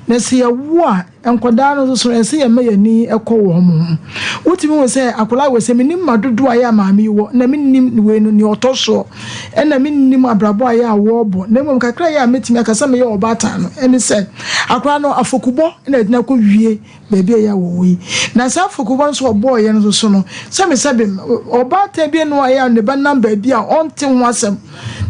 na se yawo a enkoda no so se ye me yani ekowo mo wotimi wo se akola we se minim madodo aya maami wo na minim we no ni otoso e na minim abrabo aya awo bo na mom kakra ya metimi akasa me ye obata no eni se akola no afokubo na dina ko wie bebe ya wo wi na sa afokubo so obo ye no so no se me se be obata bi no aya ne ba number bi a onte ho asem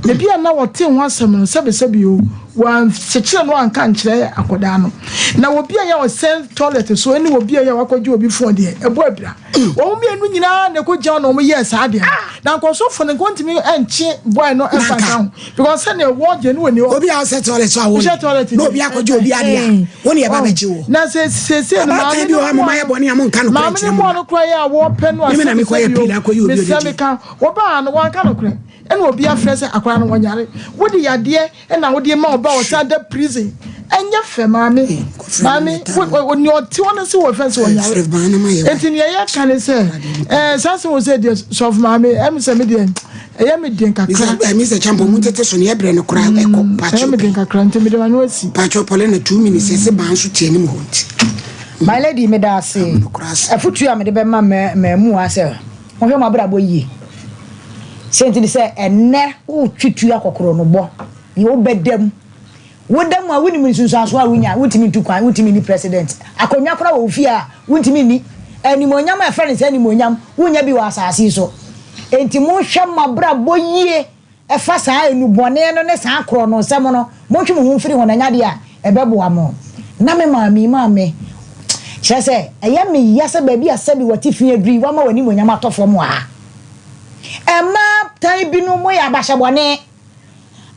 na bia na wote ho asem no sebe o wan sekire no anka nkyerɛ akoda no na obi a ya o self toilet so ani obi a ya wakɔgye obi fo de ebo abira wo mi enu nyina na ko gya no mo yɛ saa de na nkoso fo ne kontimi enche boy no efa down because say na wo gye no woni obi a set toilet so a wo no obi akɔgye obi ade wo ne e ba bagye wo na se no ma bi o ma yɛ bɔne am nka no ma me mo no kra ya wo pɛ no asɛ me kɔ yɛ pila akɔyɛ obi ade me ka wo ba no wan ka no kra ena obi afrɛ sɛ akwara no wonyare wodi yade ena wodi ma oba o sa da prison enya fe maame oni oti wona se wo fence wonyare enti ne ya ka ne se sanse wo se de sof maame em se me de eya me den kakra mi se champo mu tete so ne ebre ne kura ekɔ pacho me den kakra enti me de wanu asi pacho pole na 2 minutes se ban so tie ne mu honti my lady me da se afutu a me de be ma mu ase wo hwe ma bra bo yi senti se enne wo twitu akokoro no bo ye wo bedam wo dam a woni mun sunsanso a wonya wotimi tu kwan wotimi ni president akonwa kora wo fi a wotimi ni animonyam a friend se animonyam wonya bi wa asase so enti mo hwe mabra boyie e fa saa enubone no ne saa koro no sem no mo hwe mo mfiri hona nyade a ebeboa mo na me maame kyerɛ sɛ ɛyɛ me yase ba bi asabi wati fi adri wa ma wani monyam atofo mo a ema tan bi no mo ya bahyebone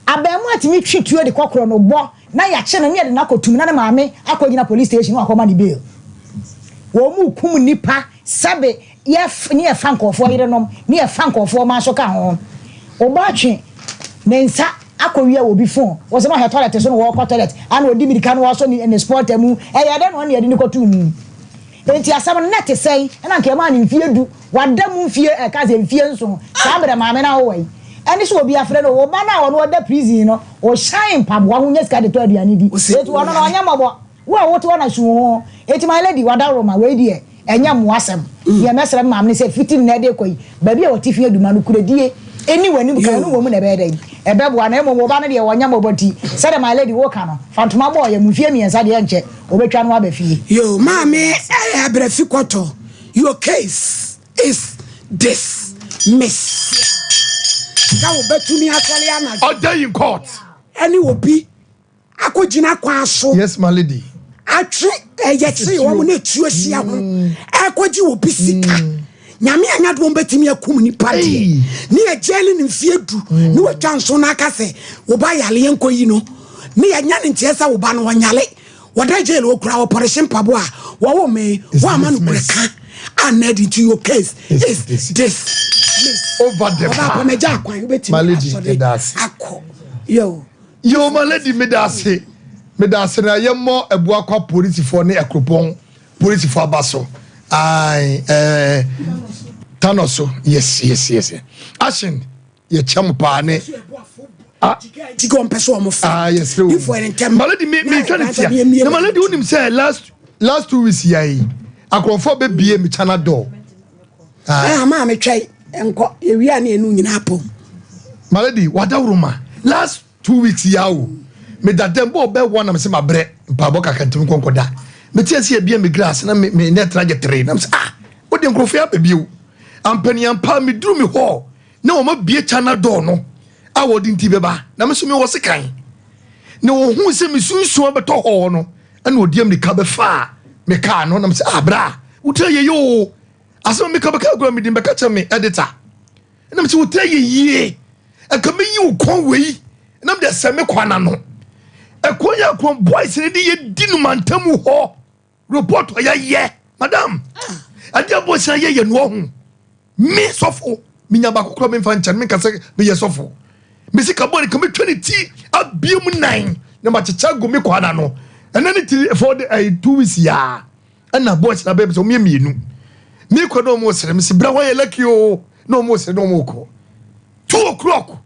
abemu atimi twituo de kokoro no bo na ya kye no ne de na kotum na ne maame akogina police station akoma ni bail wo mu kum nipa sabe ne e fankofo yerenom ne e fankofo ma so ka ho obatwe ne nsa akowia obi fon wo se no he toilet so no wo ko toilet ana odi mirika no wo so ne sport amu e ya de no ne de ni kotum enti asam net sei na nke ma ne mfie du wadam mfie e ka ze mfie nso sa bere maame na wo wai ani so obi afre no wo ba na wo da prison no o shine pabwa hu nyesika de to aduane di eti wo no onya mabo wo to na su eti my lady wada roma we die enya mo asem ye mesere mam ne se fitin na de koyi ba bia woti fi aduma no kuredie eni wani buka no wo mu na be da ebe bo na emo wo ba no de wonya maboti se de my lady wo ka no fantoma boy ye mfie miensa de enche obetwa no abafie yo mama abrefi kwoto your case is this miss ka wo betumi asole ana all day in court any obi akogina kwa so yes my lady atwe yetse wo mo na tuo hia ho akogi obi sika nyame anya do betumi akum ni pade ni ejeli ni mfie du ni watwa nso na akase wo ba yale yenkoyi no ni anya ni ntiesa wo ba no wanyale wada jeli wo kura operation pabo a wo me wo amanu kureka and into your case is this over the bar my lady that's yo my lady me that's na yemo ebua kwa police for ne akropon police for abaso tanoso yes ashin ye cham pa ne tigo mpeso mo fa yes my lady me try na my lady unim say last 2 weeks yai akrofo be bie me chana door ma me twai enko ewia na enu nyina apom my lady wadawroma last 2 weeks yawo me dadem bo be one am se mabre mpabo kakantim konkoda me tie se bia me grass na me net trajectory na me wo de nkrofo ya bebio ampani ampa me duru me ho na wo ma bie chana door no a wo dinti beba na me so me wo sekan na wo hu se me sunsun abeto ho no na odiem ni ka be fa me ka no na me se bra utra ye yo aso me ka be ka gro me dim be ka che me editor na me se utra ye ye e ka me yi ukon wei na me de se me kwana no e ko ya ko boys ni ye dinu mantamu ho report ya ye madam adia boys ya ye no ho me sofo me nya ba kokro me fa nchen me ka se me ye sofo me se ka body ka me 20 abiem 9 na ma checha go me kwana no enani ti for the 2 weeks ya na boys na baby so me mienu me ko no mo sere me se bra wa ye lucky o no mo sere no mo ko 2 o'clock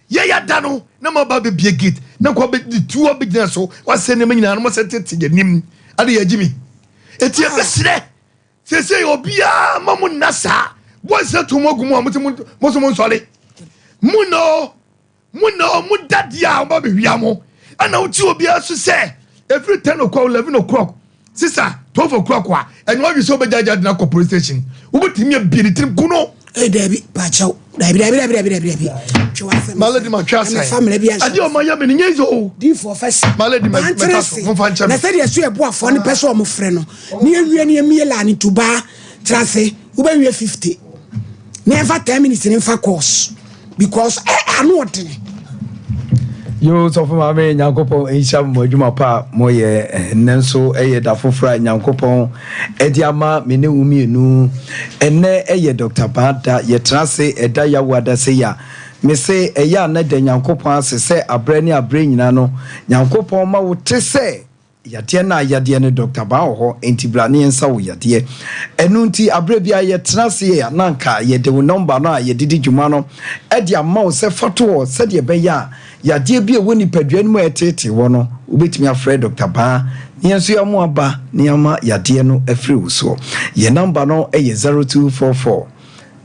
ye ya da no na ma ba be bie gate na ko be 2 obigina so wa se ne nyina no mo se tete nim ade ya jimi eti e be sere se obia mamu nasa boys to mo gumu mo so mo nsole muno mu dadia ba be wiamo ana uti obia so se every 10 o'clock 11 o'clock sister 12 o'clock wa and what you so be jaja na police station wo betimi abiri trim kuno David pacho Malady my trust. Family be I do my yamin yezo. D for first. Malady my fancy. Na said yes, you are for any person of friend. Near me lani to bar trase. Ube 50. Never 10 minutes in fa course because I know what. Yo so for my man Yankopon Isham Mojuma pa moye nenso da fofra Yankopon ediama mene umi nu ene Dr. Bada ye trase eda ya wada se ya me se eya na de Yankopon asese abre ni abre nyina no Yankopon ma wo tese yade na yade ne Dr. Ba ho enti blane ensa wo yade enu nti abre bia ye trase ya nanka ye de number no ye didi dwuma no ediama wo se foto se de be ya yade bi woni padua mu etete wo no ubetimi afre Dr. Ba nienso ya mu aba niama yade no afri wo so ye number no 0244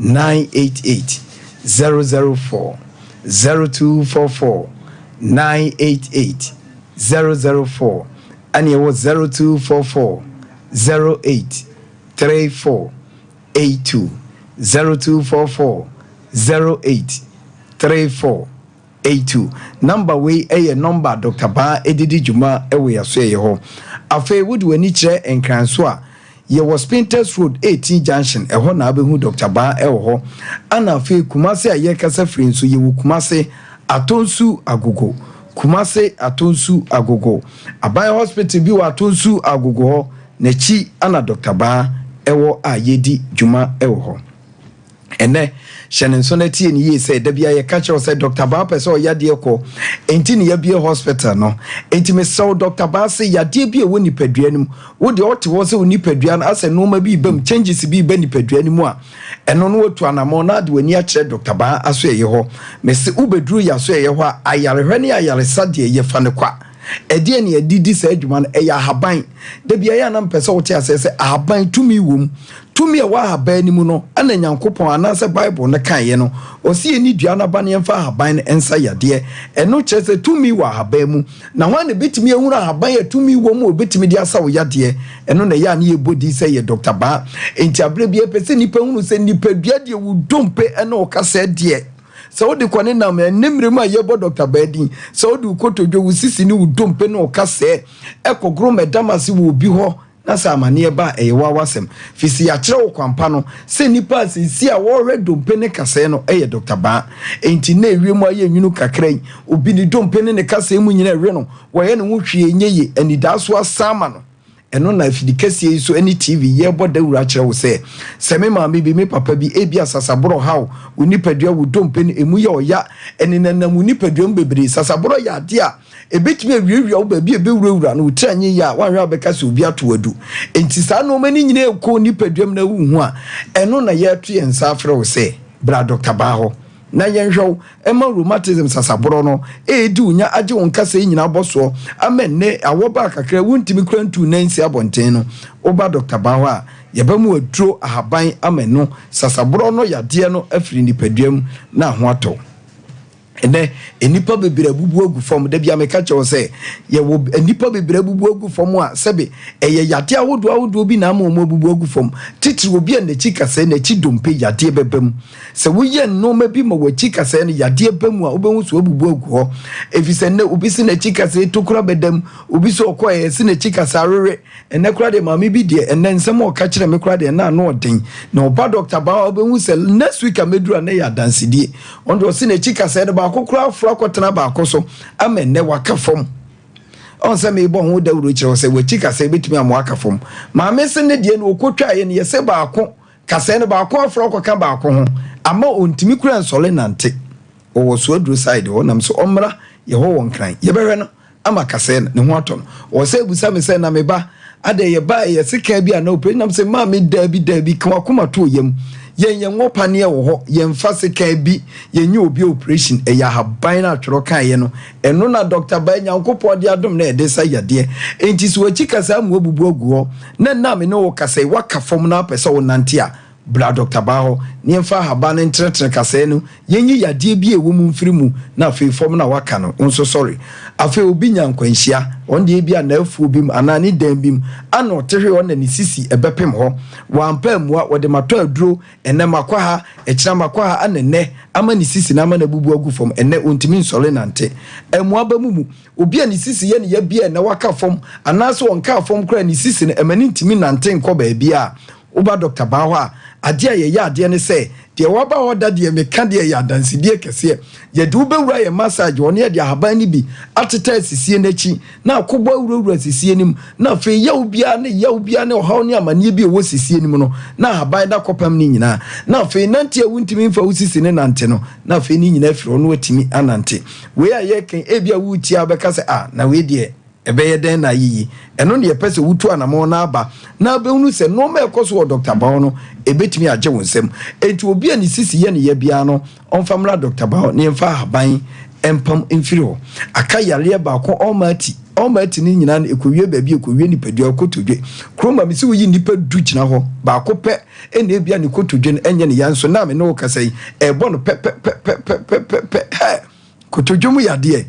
988 004 0244 988 004 and it was 0244 08 34 82 0244 08 34 82 number we a number Dr. Ba edidi juma ewe yaso ye ho afa would wani kire enkranso a ye was Painters Road 18 junction eho na abehu Dr. Ba ewo ho ana afa Kumase aye kasa free so ye wo Kumase atonsu agogo Kumase atonsu agogo Abai hospital bi wa atonsu agogo ho na chi ana Dr. Ba ewo ayedi juma ewo ho ene Shannon Sonati and ye said, Debia, ye catch or said Dr. Ba so ya dear ko, ain't in your hospital, no. Ain't me so Dr. Ba say ya dear be a winnie pedrianum, would the ought was a winnie pedrian as a normal be bum changes to be benny pedrianimoa, and on what to an amonad when ya ched Dr. Ba as way ho, Miss Ube drew ya say ya ayare reni ayare sadia ye fanaqua. Edi ni didi se adwuma no eya haban da bia ya na mpese wote asese haban tumi wom tumi wa haban ni mu no ana Nyankopon anase Bible ne kan ye no osi eni dua na ba ne mfa haban ne ensa yade eno chese tumi wa haban mu na hwan ne betimi ehura haban ya tumi wom obetimi di asa wo yade eno na ya ne ye bodi se ye Dr. Ba enti abre bia pese nipa hunu se nipa dua de wo dompe ena o kasa de so de kwane na me nimre ma ye bo Dr. Badin so de kotodwo wusisi ni wudompe na okase ekogro medamase wo bi ho na sa amane ba eyewa wasem fisi ya kire wo kwampa no se nipa sisi a wo redompe ne kase no eye Dr. Ba enti na ewiemu aye nwunu kakran obi ni dompe ne kase mu nyina ewe no wo ye ne wo hwie nyeye anidaso asama no eno na fidikasi so any TV ye boda wura kire wo se me maami bi me papa bi ebi asasaboro hawo unipadua wo dompe ne emu ye oya enenanam unipadua mbebre sasaboro ya ade a ebetimi awiewia wo ba bi ebewura no utranye ya wanhwa bekasi obi ato adu enti sa no mani nyina ekọ unipadua na wu hu a eno na ye atu yensa afre wo se bra Dr. Ba ho na yenhwo ema rheumatism sasaboro no edi unya age wonkasa nyina boso amenne awoba kakra wuntimi krantu nansi abonten no oba Dr. Ba ho a yebamu aduro ahaban ameno sasaboro no yade no afiri nipaduam na ho ato ene enipa bebere bubu agu fom da bia meka che wo se ye wo enipa bebere bubu agu fom a sebe eye yade awodo bi na ma bubu agu fom titiri obi a nachi kase nachi dompe yade bebam se wo ye no ma bi ma wachi kase ne yade bebam a obehu so bubu agu ho efise ne obi se nachi kase tokura bedam obi so okoye se nachi kase arere ene kura de mami bi de ene nsem o ka kire me kura de na no odin na oba Dr. Ba obehu se next week amedura na ya dansidie ondo se nachi kase de akokura afro akotena ba akoso amenne waka fom onse me bo hu dawuro kire se wachi kase betumi amwaka fom ma mese ne die no okotwa ye ne yese ba ako kase ne ba ako afro akoka ba ako ho ama ontimi kura nsole nante o wo so aduro side ho nam so omra ye ho won kran ye behwe no ama kase ne ho ato no o se busa me se na me ba ade ye ba ye sika bi ana ope nam se ma me dabi kwa kuma to yem yen wopane wo ho yen fasika bi yenye obi operation eya haban na tworo kan ye no eno na Dr. Ba Nyankopɔ de adom na ede sa yade enti so wachi kasa mu obubu agu ho na me no wo kasa waka fom na pese wo nante a bra Dr. Baho niemfa haba ne entretre kase no yenyi yade bi ewo mu mfiri mu na afei fom na waka no nso sorry afei obi nya nkwanhia on de bi na afuo bi ana ne dan bi ana otehwe on na ne sisi ebepem ho wampa mua wode mato aduro ene makwa ha ekira makwa ha anene ama ne sisi na ama na bubu agu fom ene ontimi nsole nante emua ba mu obi a ne sisi ye ne ya bia na waka fom ana so onka fom kra ne sisi na emani ntimi nante nko ba bia uba Dr. Baho a ade a ye ya ade ne se de waba hoda de me ka de ya danside kese ye de ubewura ye massage woni ye de haban ni bi ateta sisie nachi na akobwa wurawura sisie nim na fe ye ubia ne ohaw ne amane bi wo sisie nim no na haban da kopam ni nyina na fe nante awuntimi mfa wusisi ne nante no na fe ni nyina firo no watimi anante we a ye kan e bia wuti abeka se na we de ebeye den na yiyi eno ne yepese wutu anamo na aba na behunu se no ma ekoso Dr. Baho no ebetimi age wonsem enti obi ani sisi ye ne ye bia no onfamra Dr. Baho ne mfa haban empam emfiri ho aka yare ba ko omati ni nyina ekowie ba bi ekowie nipadua kotodwe kroma mi se wo yi nipa du gina ho ba ko pe ene ebia ne kotodwe enye ne yanso na me no kasai ebo no pe kotodwe mu yade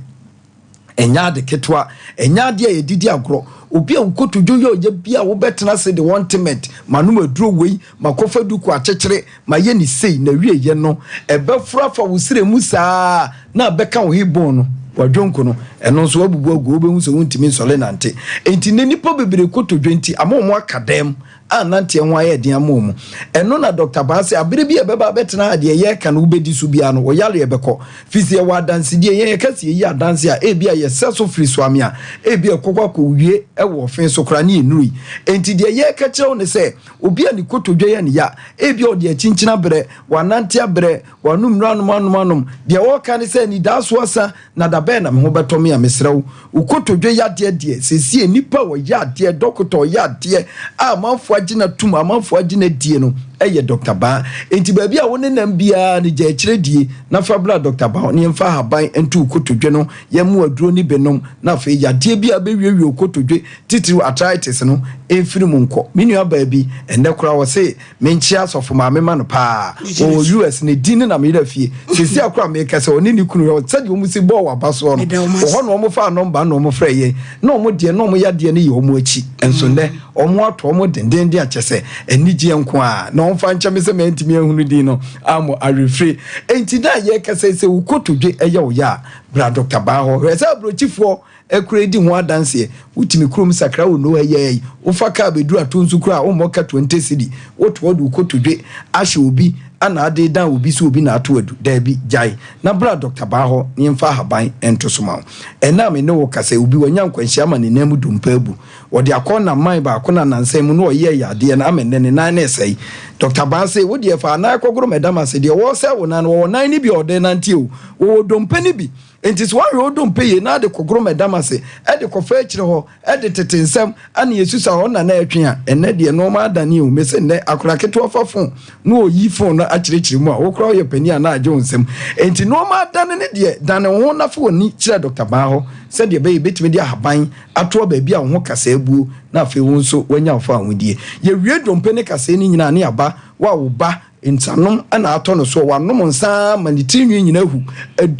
enya de ketwa enya de ye didi agro obi a ukotudwo ye bia wo betena se de wantement manum aduro wei makofa duku akekere ma ye ni sei na wie ye no ebefura fa wusire musa na beka wo hibon no wadwonko no eno so abubu agu obehu so wontimi nsole nante enti ne nipa bebere kotudwo enti amomo akadem anante ho aye den amomo eno na Dr. Baase abere bi ebeba betena ade ye ka no ubedi so bia no wo yale ebekọ fisie wa danse die ye kase ye adanse a ebia ye seso free swami a ebia kokwa ko wie ewo fin so kra ne enuri enti de ye ka kire ne se obi ani kotodwe ye ne ya ebia ode achinchina bere wanante abere wanum ranum de wo ka ne se ni daso asa na da be na me ho beto me a mesrew ukotodwe ya de sesie nipa wo ya de doctor ya de a manfo agina tum amanfo agina die no eye Dr. Ba enti ba bia woni nam bia ne gya kire die na fabla Dr. Ba ne mfa haban entu ukotodwe no ye mu aduro ni benom na fa ya de bia be wiewie ukotodwe titiri arthritis no emfiri mu nko menua ba bi ende kura wo se menchi asofo ma me ma no pa o US ne din na me da fie sisi akura me kase oni ni kunu yo sadi omu si bo wa baso no ho no omu fa number no omu fra ye no omu de no omu ya de ne ye omu achi enso ne omu ato omu denden de achese enije nko a no mfa ncha me se mentimi ehunu din no amo arefre enti da ye kase se ukotodwe eye wo ya bra Dr. Baho resa brochifo ekuredi ho adanse utimi krom sakra wo no eye ufa ka bedura tonsu kura o moka 20 cedi woto do ukotodwe ahye obi ana ade dan obi so obi na ato adu da bi jai na bra Dr. Baho ne mfa haban entosoma ena me ne wo kase obi wanya nkwanhia ma ne namu dumpabu wode akona man ba akona nansem no oye yade na amene ne nan na sei Dr. Baase wo de fa na akogoro medama se de wo se wo nan wo nan ni bi ode nanti o wo dompani bi enti so wa wo dompe na de kogoro medama se e de kofa akire ho e de tetensem ana yesusa ho na atwe a ene de no ma adani o mese ne akora keto fafon no oyi fon na akirikiri mu a wo kra ye pani ana aje onsem enti no ma adane ne de dane ho na fo ni kire Dr. Baho se de be betimi de haban ato ba bi a ho kasa ebu na afi wo nso wanya ofo anwudie ye wie dompe ne kasa ni nyina ne aba wa wo ba insanom ana ato no so wanom nsa manitiri nyina hu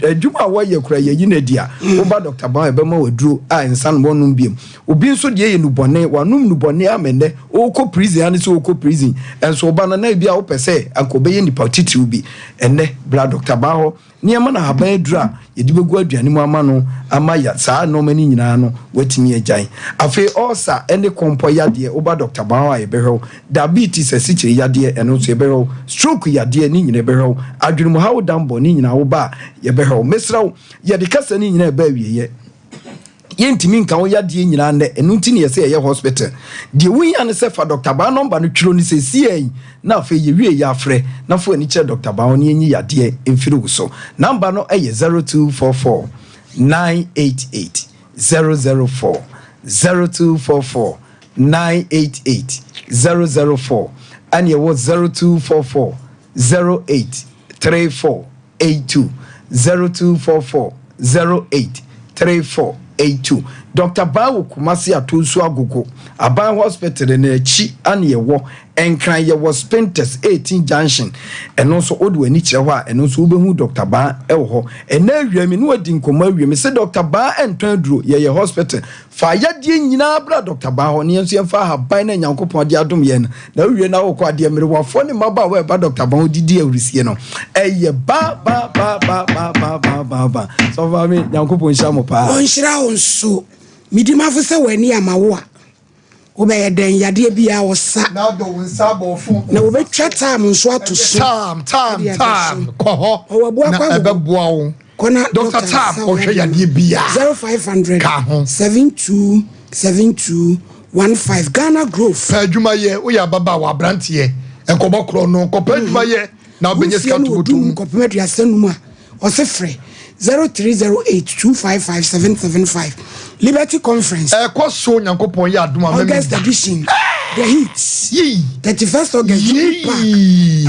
adwuma wa ye kura ye yina dia wo ba Dr. Baho ebe ma waduro a insanom wonum biem obi nso de ye nubone wanom nubone amene o ko prison ani so o ko prison enso ba na bia wo pese akobe ye nipa titiw bi enne bra Dr. Baho niema na haban adura yedi begu aduane mu ama no ama ya saa no mani nyina no watimi agyan afi osa ene kompo yade oba Dr. Baho aye behwe diabetes asichiri yade eno so behwe stroke yade ni nyina behwe adwene mu hawo dambo ni nyina wo ba ye behwe mesraw yede kasa ni nyina ba wiye yentimi nka wo yade nyina ne enu ntini yese ye hospital de wunya ne se fa Dr. Baho number no twiro ni se sie na afi ye wie ya frɛ na fo ani kire Dr. Baho ni enyi yade emfiri so number no eye 0244 988 004 0244 988 004 and you was 0244 08 3482 0244 08 34 0282 Dr. Bawo Kumasi Atosu Agogo Aban Hospital in a chi and ye wo enkran ye was Spinters 18 Junction and also Odu and Nichewa and also Ubehu Dr. Ba Elho and now you mean what in Koma we say Dr. Ba and Tundru ye hospital fire din yina bra Dr. Ba on yen so fa ha ban and Yankopon dia dum yen na we na wo kwa dia mere wo fo ne maba we ba Dr. Ba didi awrisie no eye ba so fa me Yankopon shamo pa on shira on so midima fo se wani amawo a wo be yeden yade bia wo sa na do wonsa bofo na wo be twa time nso ato so time ko ho na ebeboa wo kona Dr. Tam o hwe yade bia 0500 727215 Ghana Growth pa adwuma ye wo ya baba wa brante ye enkobo kro no ko pa adwuma ye na obenye ska to botum ko pemedua sanum a o se frɛ 0308255775 Liberty Conference so Nyankopon ya aduma August edition the hits 31st August Park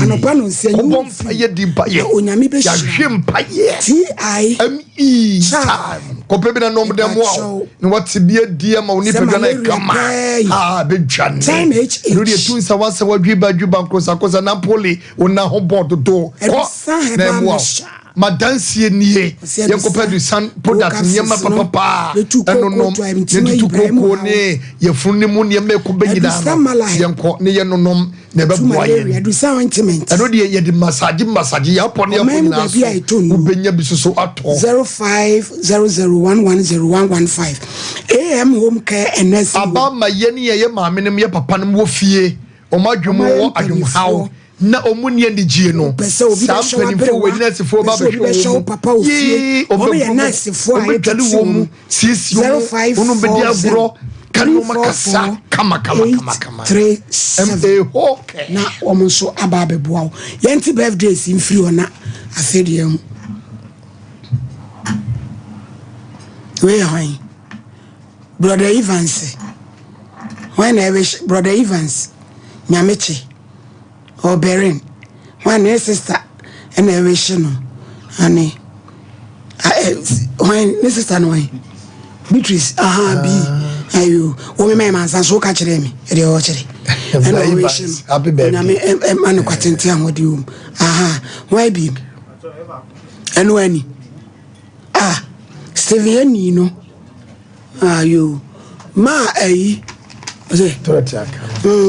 anopano nsia nyum ye dimpa ye onyame be ya hwempa ye TIME time ko pebi na nom dem wo ni wati bia dia ma oni pedwa na kama be dwane time no de tun sa wansa wadwiba nkosa na poli ona ho bodo do ko na mo madansie nie yenkopa du san product nyema papa enonom ne tukoko ne yefunu mu ne meko banyina yenko ne yenonom ne beboa ye eno de ye de massage ya pone ya ponyina so ubenya bisuso ato 0500110115 am home care ns aba ma ye ne ye maame ne ye papa ne wo fie o madwumo wo adwum hawo na omuni ndi gie no sampanifo we nurse fo ba be show papa ofie o be nurse fo a yetali wo mu sisi unu be dia bro kanu makasa kama 37 na omonso aba beboa wo yenti birthday sim free ona afedi am we hoin brother Evans when I wish brother Evans nyamechi or Berin, one sister and a vision, honey. When sister no Beatrice, be you, woman, man, so catch them, the orchard. And I wish happy baby. I'm a quatentia with you. Why be? And when Steven, you know, you ma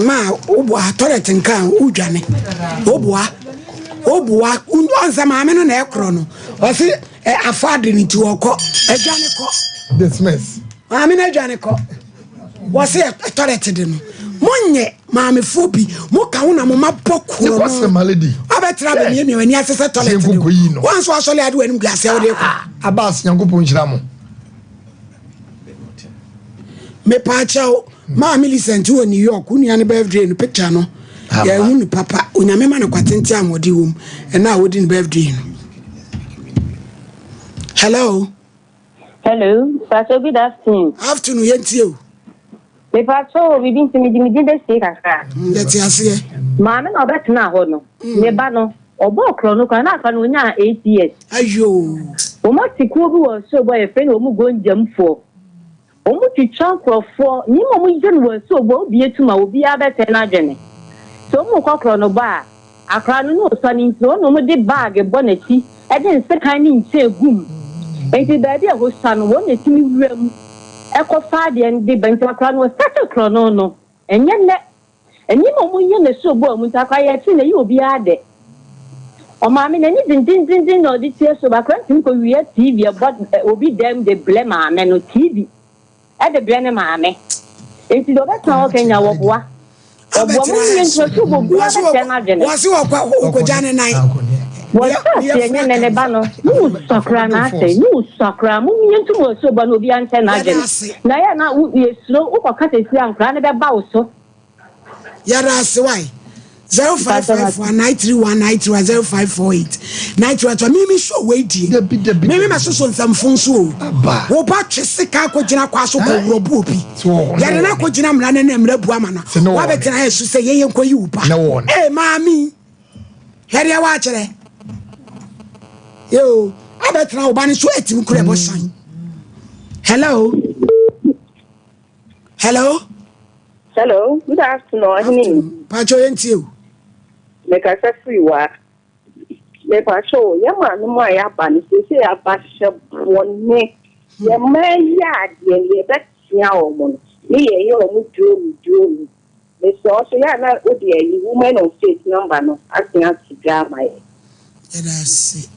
ma obwa toilet nkan udwane obwa unza maame no na ekro no o se afade ni ti okọ adwane ko dismiss maame na adwane ko wo se toilet de no monye maame fobi mo ka wo na mo mapoko no ko se malady abetra be ne wani asese toilet de wan so asole ade wani glass ya wo de ko abas Nyankopon hira mo me pa chao ma Millicent wo New York unia ne birthday no picture no ya hu papa onyame ma ne kwatenti amodi wom e na wodi ne birthday no hello Pastor, good afternoon yenti o me Pastor we bin timi de se kaka yeti ase ma me no betna ho no me ba no obo okro no kan na aka no nya 8 years ayo o mo ti ku bi wo so boy fe no mu gonjamfo omu titwa nkrofo ni mo yen wo so bo bi etuma obi abete na dwene so mo kokro no ba akra no no so ni nti no mo de bag bo na ti e de nsekan ni nche gum enti da bi a ho sa no wo na ti mi wram e ko fa de ndi benti akra no start krono no enye ne eni mo yen na so bo mu ta kwa ye ti na yi obi ade o ma mi na ni din no di ti so ba kra ti ko wiye TV e bo obi dem de blema me no TV at the Brenner Mammy. It's the best talk in our bois. Was you a Jan night? Was a banner? No, Sacran, I say, no, Sacram, moving into so Banovian Tenagan. Diana would be slow or cut a young cran about so. Yada, why? 055193193054 9 mimi show waiting mimi masoso nsam fonso wo ba twese ka ko gina kwaso ko robu obi ya na ko gina mra na mra bu amana wa betina yesu se ye yenkoyi upa mami heri wa kire yo abetina oba ni so etim kure bo san Hello. Hello. Hello. Good afternoon. Pacho yentio. Make a free work. Make a show. Yama no more yaban. Say about one neck. Your man yard. Ye bet yaw. Me you do. They saw so ya na odi woman on state number no. Asking us to grab my. That's it.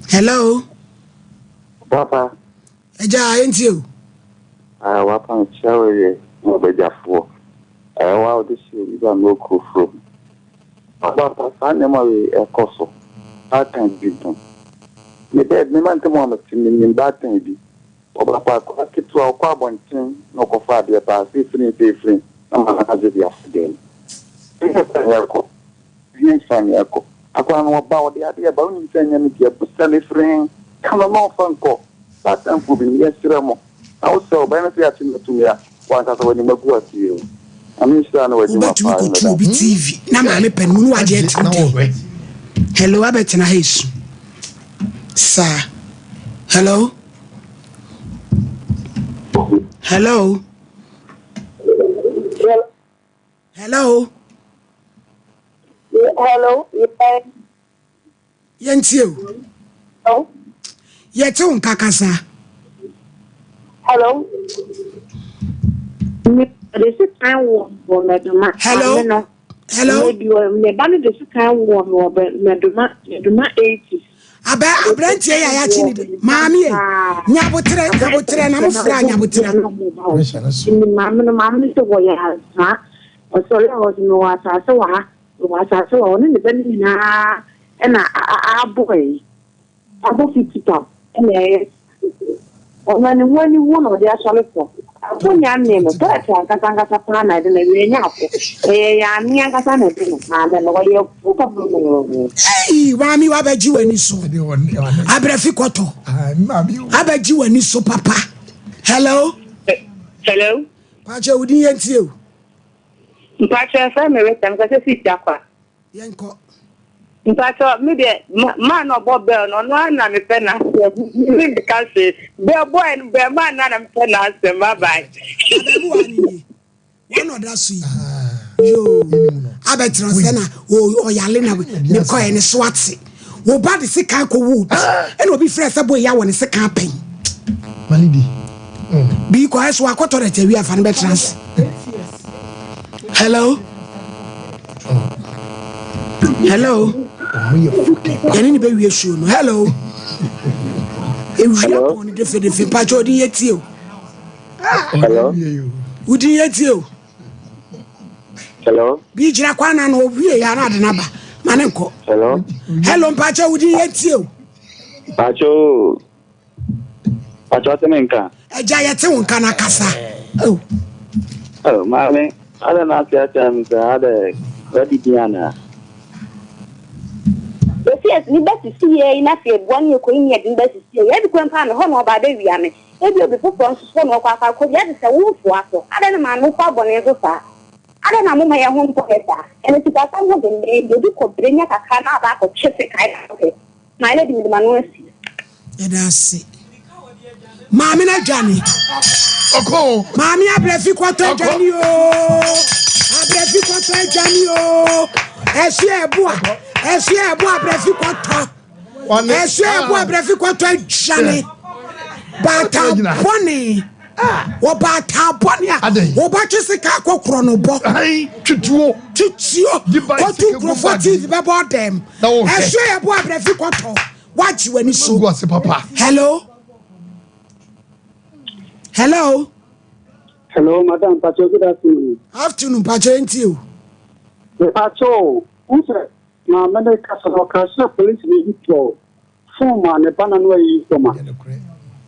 Hello. Papa. Eja yentio. Wapan chawe obejafo. Wa this you don't know from. Papa sanema we ekoso. That time bidon. Me dead me man temo me that time bi. Oba pa ko kitu akwa bontin no ko fa de pa si free na ma na je dia fden. Yako. Yin fan yako. Akwa no ba o de ade ba uni senya me dia busale free. Kama no fanko. That time ko bi yesira mo. Also, benefit to me, one that when you go to you. I'm sure no way to TV. Na mame pen mu wa je TV. Hello, abetina hesu. Sir. Hello. Hello. Hello. Hello. Yentio. Oh. Yeto nkakasa. Hello. This is time for Meduma. Hello. Hello. Me bani this time for Meduma 80. Abrantie ya chini maami e nyabotre na mfra nyabotre maami to go ya ha o so le o no asase wa ne bani na e na aboy abo fitita e When one of the actual for Aponya name, but Katanga Pana, and a Yapo, a Niagasana, and then way of Fuka. Hey, Wami Wabeju and so. Abreficoto. Abeju and so, Papa. Hello. Hello. Pacha, would you? Pacha, family, I'm going to sit Japa. Yanko. Pacha, maybe man or Bob Bell, no one, and a pen. Because bear boy and bear man, and I'm pen as the mabite. One of that sweet. Yo, Abetrosena, oh, Yalina, the coin is swatsi. Oh, bad is sick wood, and will be fresh a boy. Ya want to say campaign. Malidi. Because we are quite already. We have veterans. Hello. Hello. Any baby you show. Hello. Hello. Hello. Would you yet you? Hello. Be Jacquana no we are not number. Manenko. Hello. Hello, Pacho, would you yet you? Pacho Temenka. A giant Kanakasa. Oh, mammy. I don't know that other ready Diana. Yes, you better see enough one you queen yet in better see every grandpa home about the Vianney. If you be put on some of our could get a wolf water. I don't know no problem ever far. I don't know my home poeta. And if you got someone in the you could bring a canna back of chipping. My lady with Manusi. That's it. Mamma Johnny. Okay. Mammy, I breath you quarter Johnny. I breath you quarter Johnny. Esie boa brefikwato. Esie boa brefikwato jane. Bata boni. Wo bata boni a. Wo ba twese ka kokro no bo. Ai tutuo. Ko tu profoti be bo dem. Esie boa brefikwato. Wachi wani so. Hello. Hello. Hello, Madam Pacho. Good afternoon. Afternoon, Pacho. Ain't you? Pacho, who's it? My mother Casa police need to form on a banana way from us.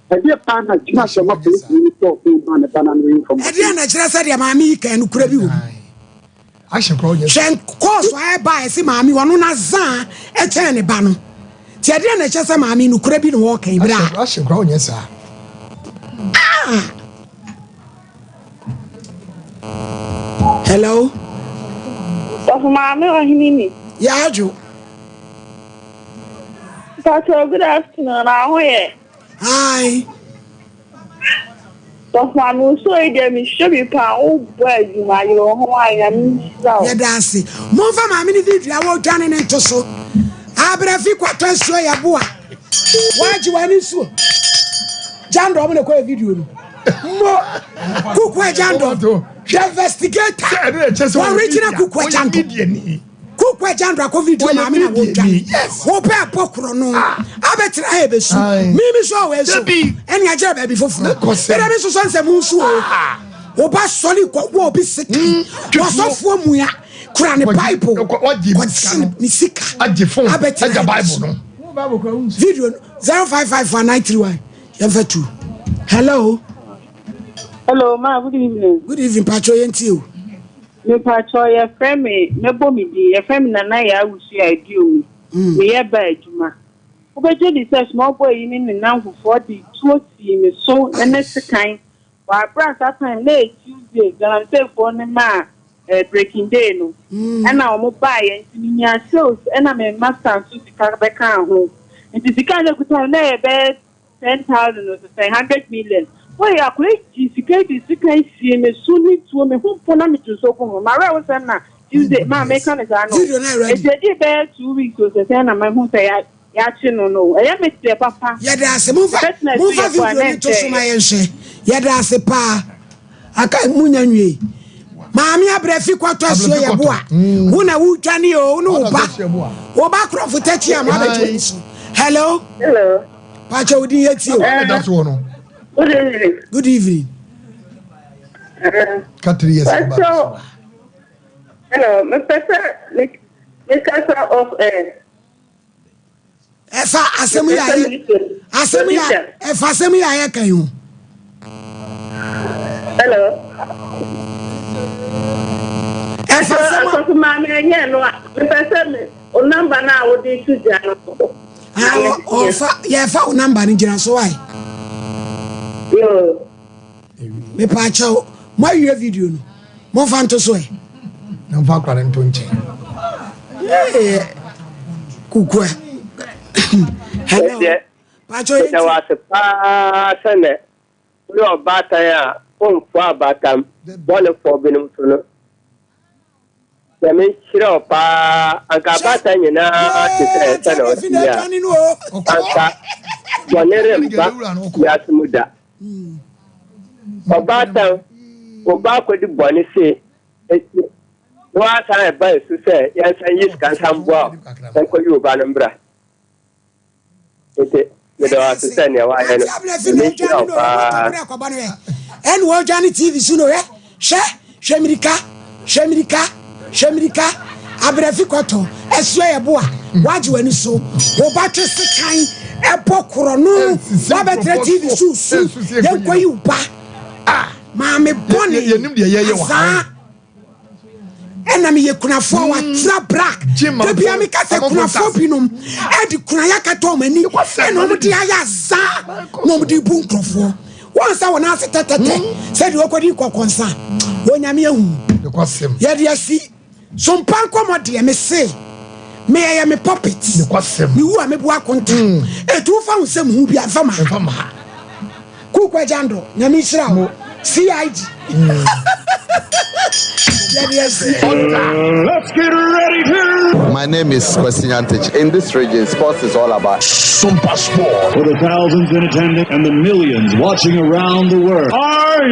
A dear partner, just a police need to form on a banana way from us. I didn't say your mammy can crave you. I shall call you. Shen course I buy see mammy one on a zan a tiny banner. Tiadiana just a mammy who crave in walking. I shall call you, sir. Hello. Mammy or Himini? Yeah, Joe. Pacho, good afternoon. How are you? Hi. So for me, so I should be pound, but you are your Hawaiian. Yeah, that's it. More for my mini video, I will turn into so. Abrafi kwatwa so ya boa. Waji wani so. Jando omo na kwa video no. Mo kukwa jando. Investigator. Original kukwa jando. Kukwa jando akọ video ma me na wo twan. Wo pe apokro no. Abetra ha ebesu. Mimi so we so. Eni agere ba bi foforo. Era bi so so nsem nsu o. Wo ba soli ko wo bi siki. Wo so fo mu ya. Kura ne Bible. Misika. Aje phone. Aje Bible no. Video 055493 2. Hello. Hello, ma. Good evening. Good evening, Pacho Yentio. Me Pacho, your friend me bomidi. Your friend na ya wusu ya dio me. Me ya ba adwuma. Obeje di say small boy yin ni now for 40 20 me so na next time. Wa bra that time na Tuesday, guarantee for ne ma breaking day no. And now mo buy and nya sales and me master so sika be kan ho. Nti sika na kuta na be 10,000 or 100 million. Why ya kweti sika sie me so ni to me ho pona me to so ko ma ra wo say na Tuesday ma make an exam no. E dey be 2 weeks so say na my ho say ya chi no. E ya me tie papa. Ya da se mo fa video ni to so ma yenhwe. Ya da se pa aka munya nwie. Maami abrefi kwato aso ye boa. Wo na wu twane o no ba. Wo ba krofo tachi am abejo. Hello. Hello. Pacha udi yeti o. That's one. Good evening. Good evening. Katri yes. Hello, Mr. Mr. of Efa asemu ya efa asemu ya kan yo. Hello. So mama anya no me pese me o number na wo dey to jano. O fa ya fa o number ni jira so why? Yo. Me pa cha mo awie video no. Mo fa nto so e. Na fa kware nto nche. Kukwa. Hello. Pa cha e wa se pa sene. Yo bata ya on fa batam. Bole fo binum so no. Yamin shiro pa anka bata nyina tete tano ya anka bonere mba ya smuda bata oba ko di boni se wa ta e ba su se ya san yis kan sambo san ko yu ba nambra ete me do asuse ne wa ya no me shiro pa en wo jani TV suno Shemirika abrefi kwato esu ye boa waji wani so wo ba twese kan epokoro no wa betre TV su ye koyi uba ma me boni ye nim de ye wa ena me ye kunafo wa tra black de bia me ka se kunafo binom e di kuna yakato mani ena mo di aya za no mo di bu nkrofo won sa wona se tetete se di okodi kokonsa wonyame ahu de kwasem ye de asi Sompa Nkomo de me say me ya me puppet de kwasem mi wu amebu akonta etu fa nsem hu bia fama kukwa jando nyame hira wo CID Let's get ready to. My name is Kwesinyantich. In this region, sports is all about Sompa Sport. For the thousands in attendance and the millions watching around the world. Are you?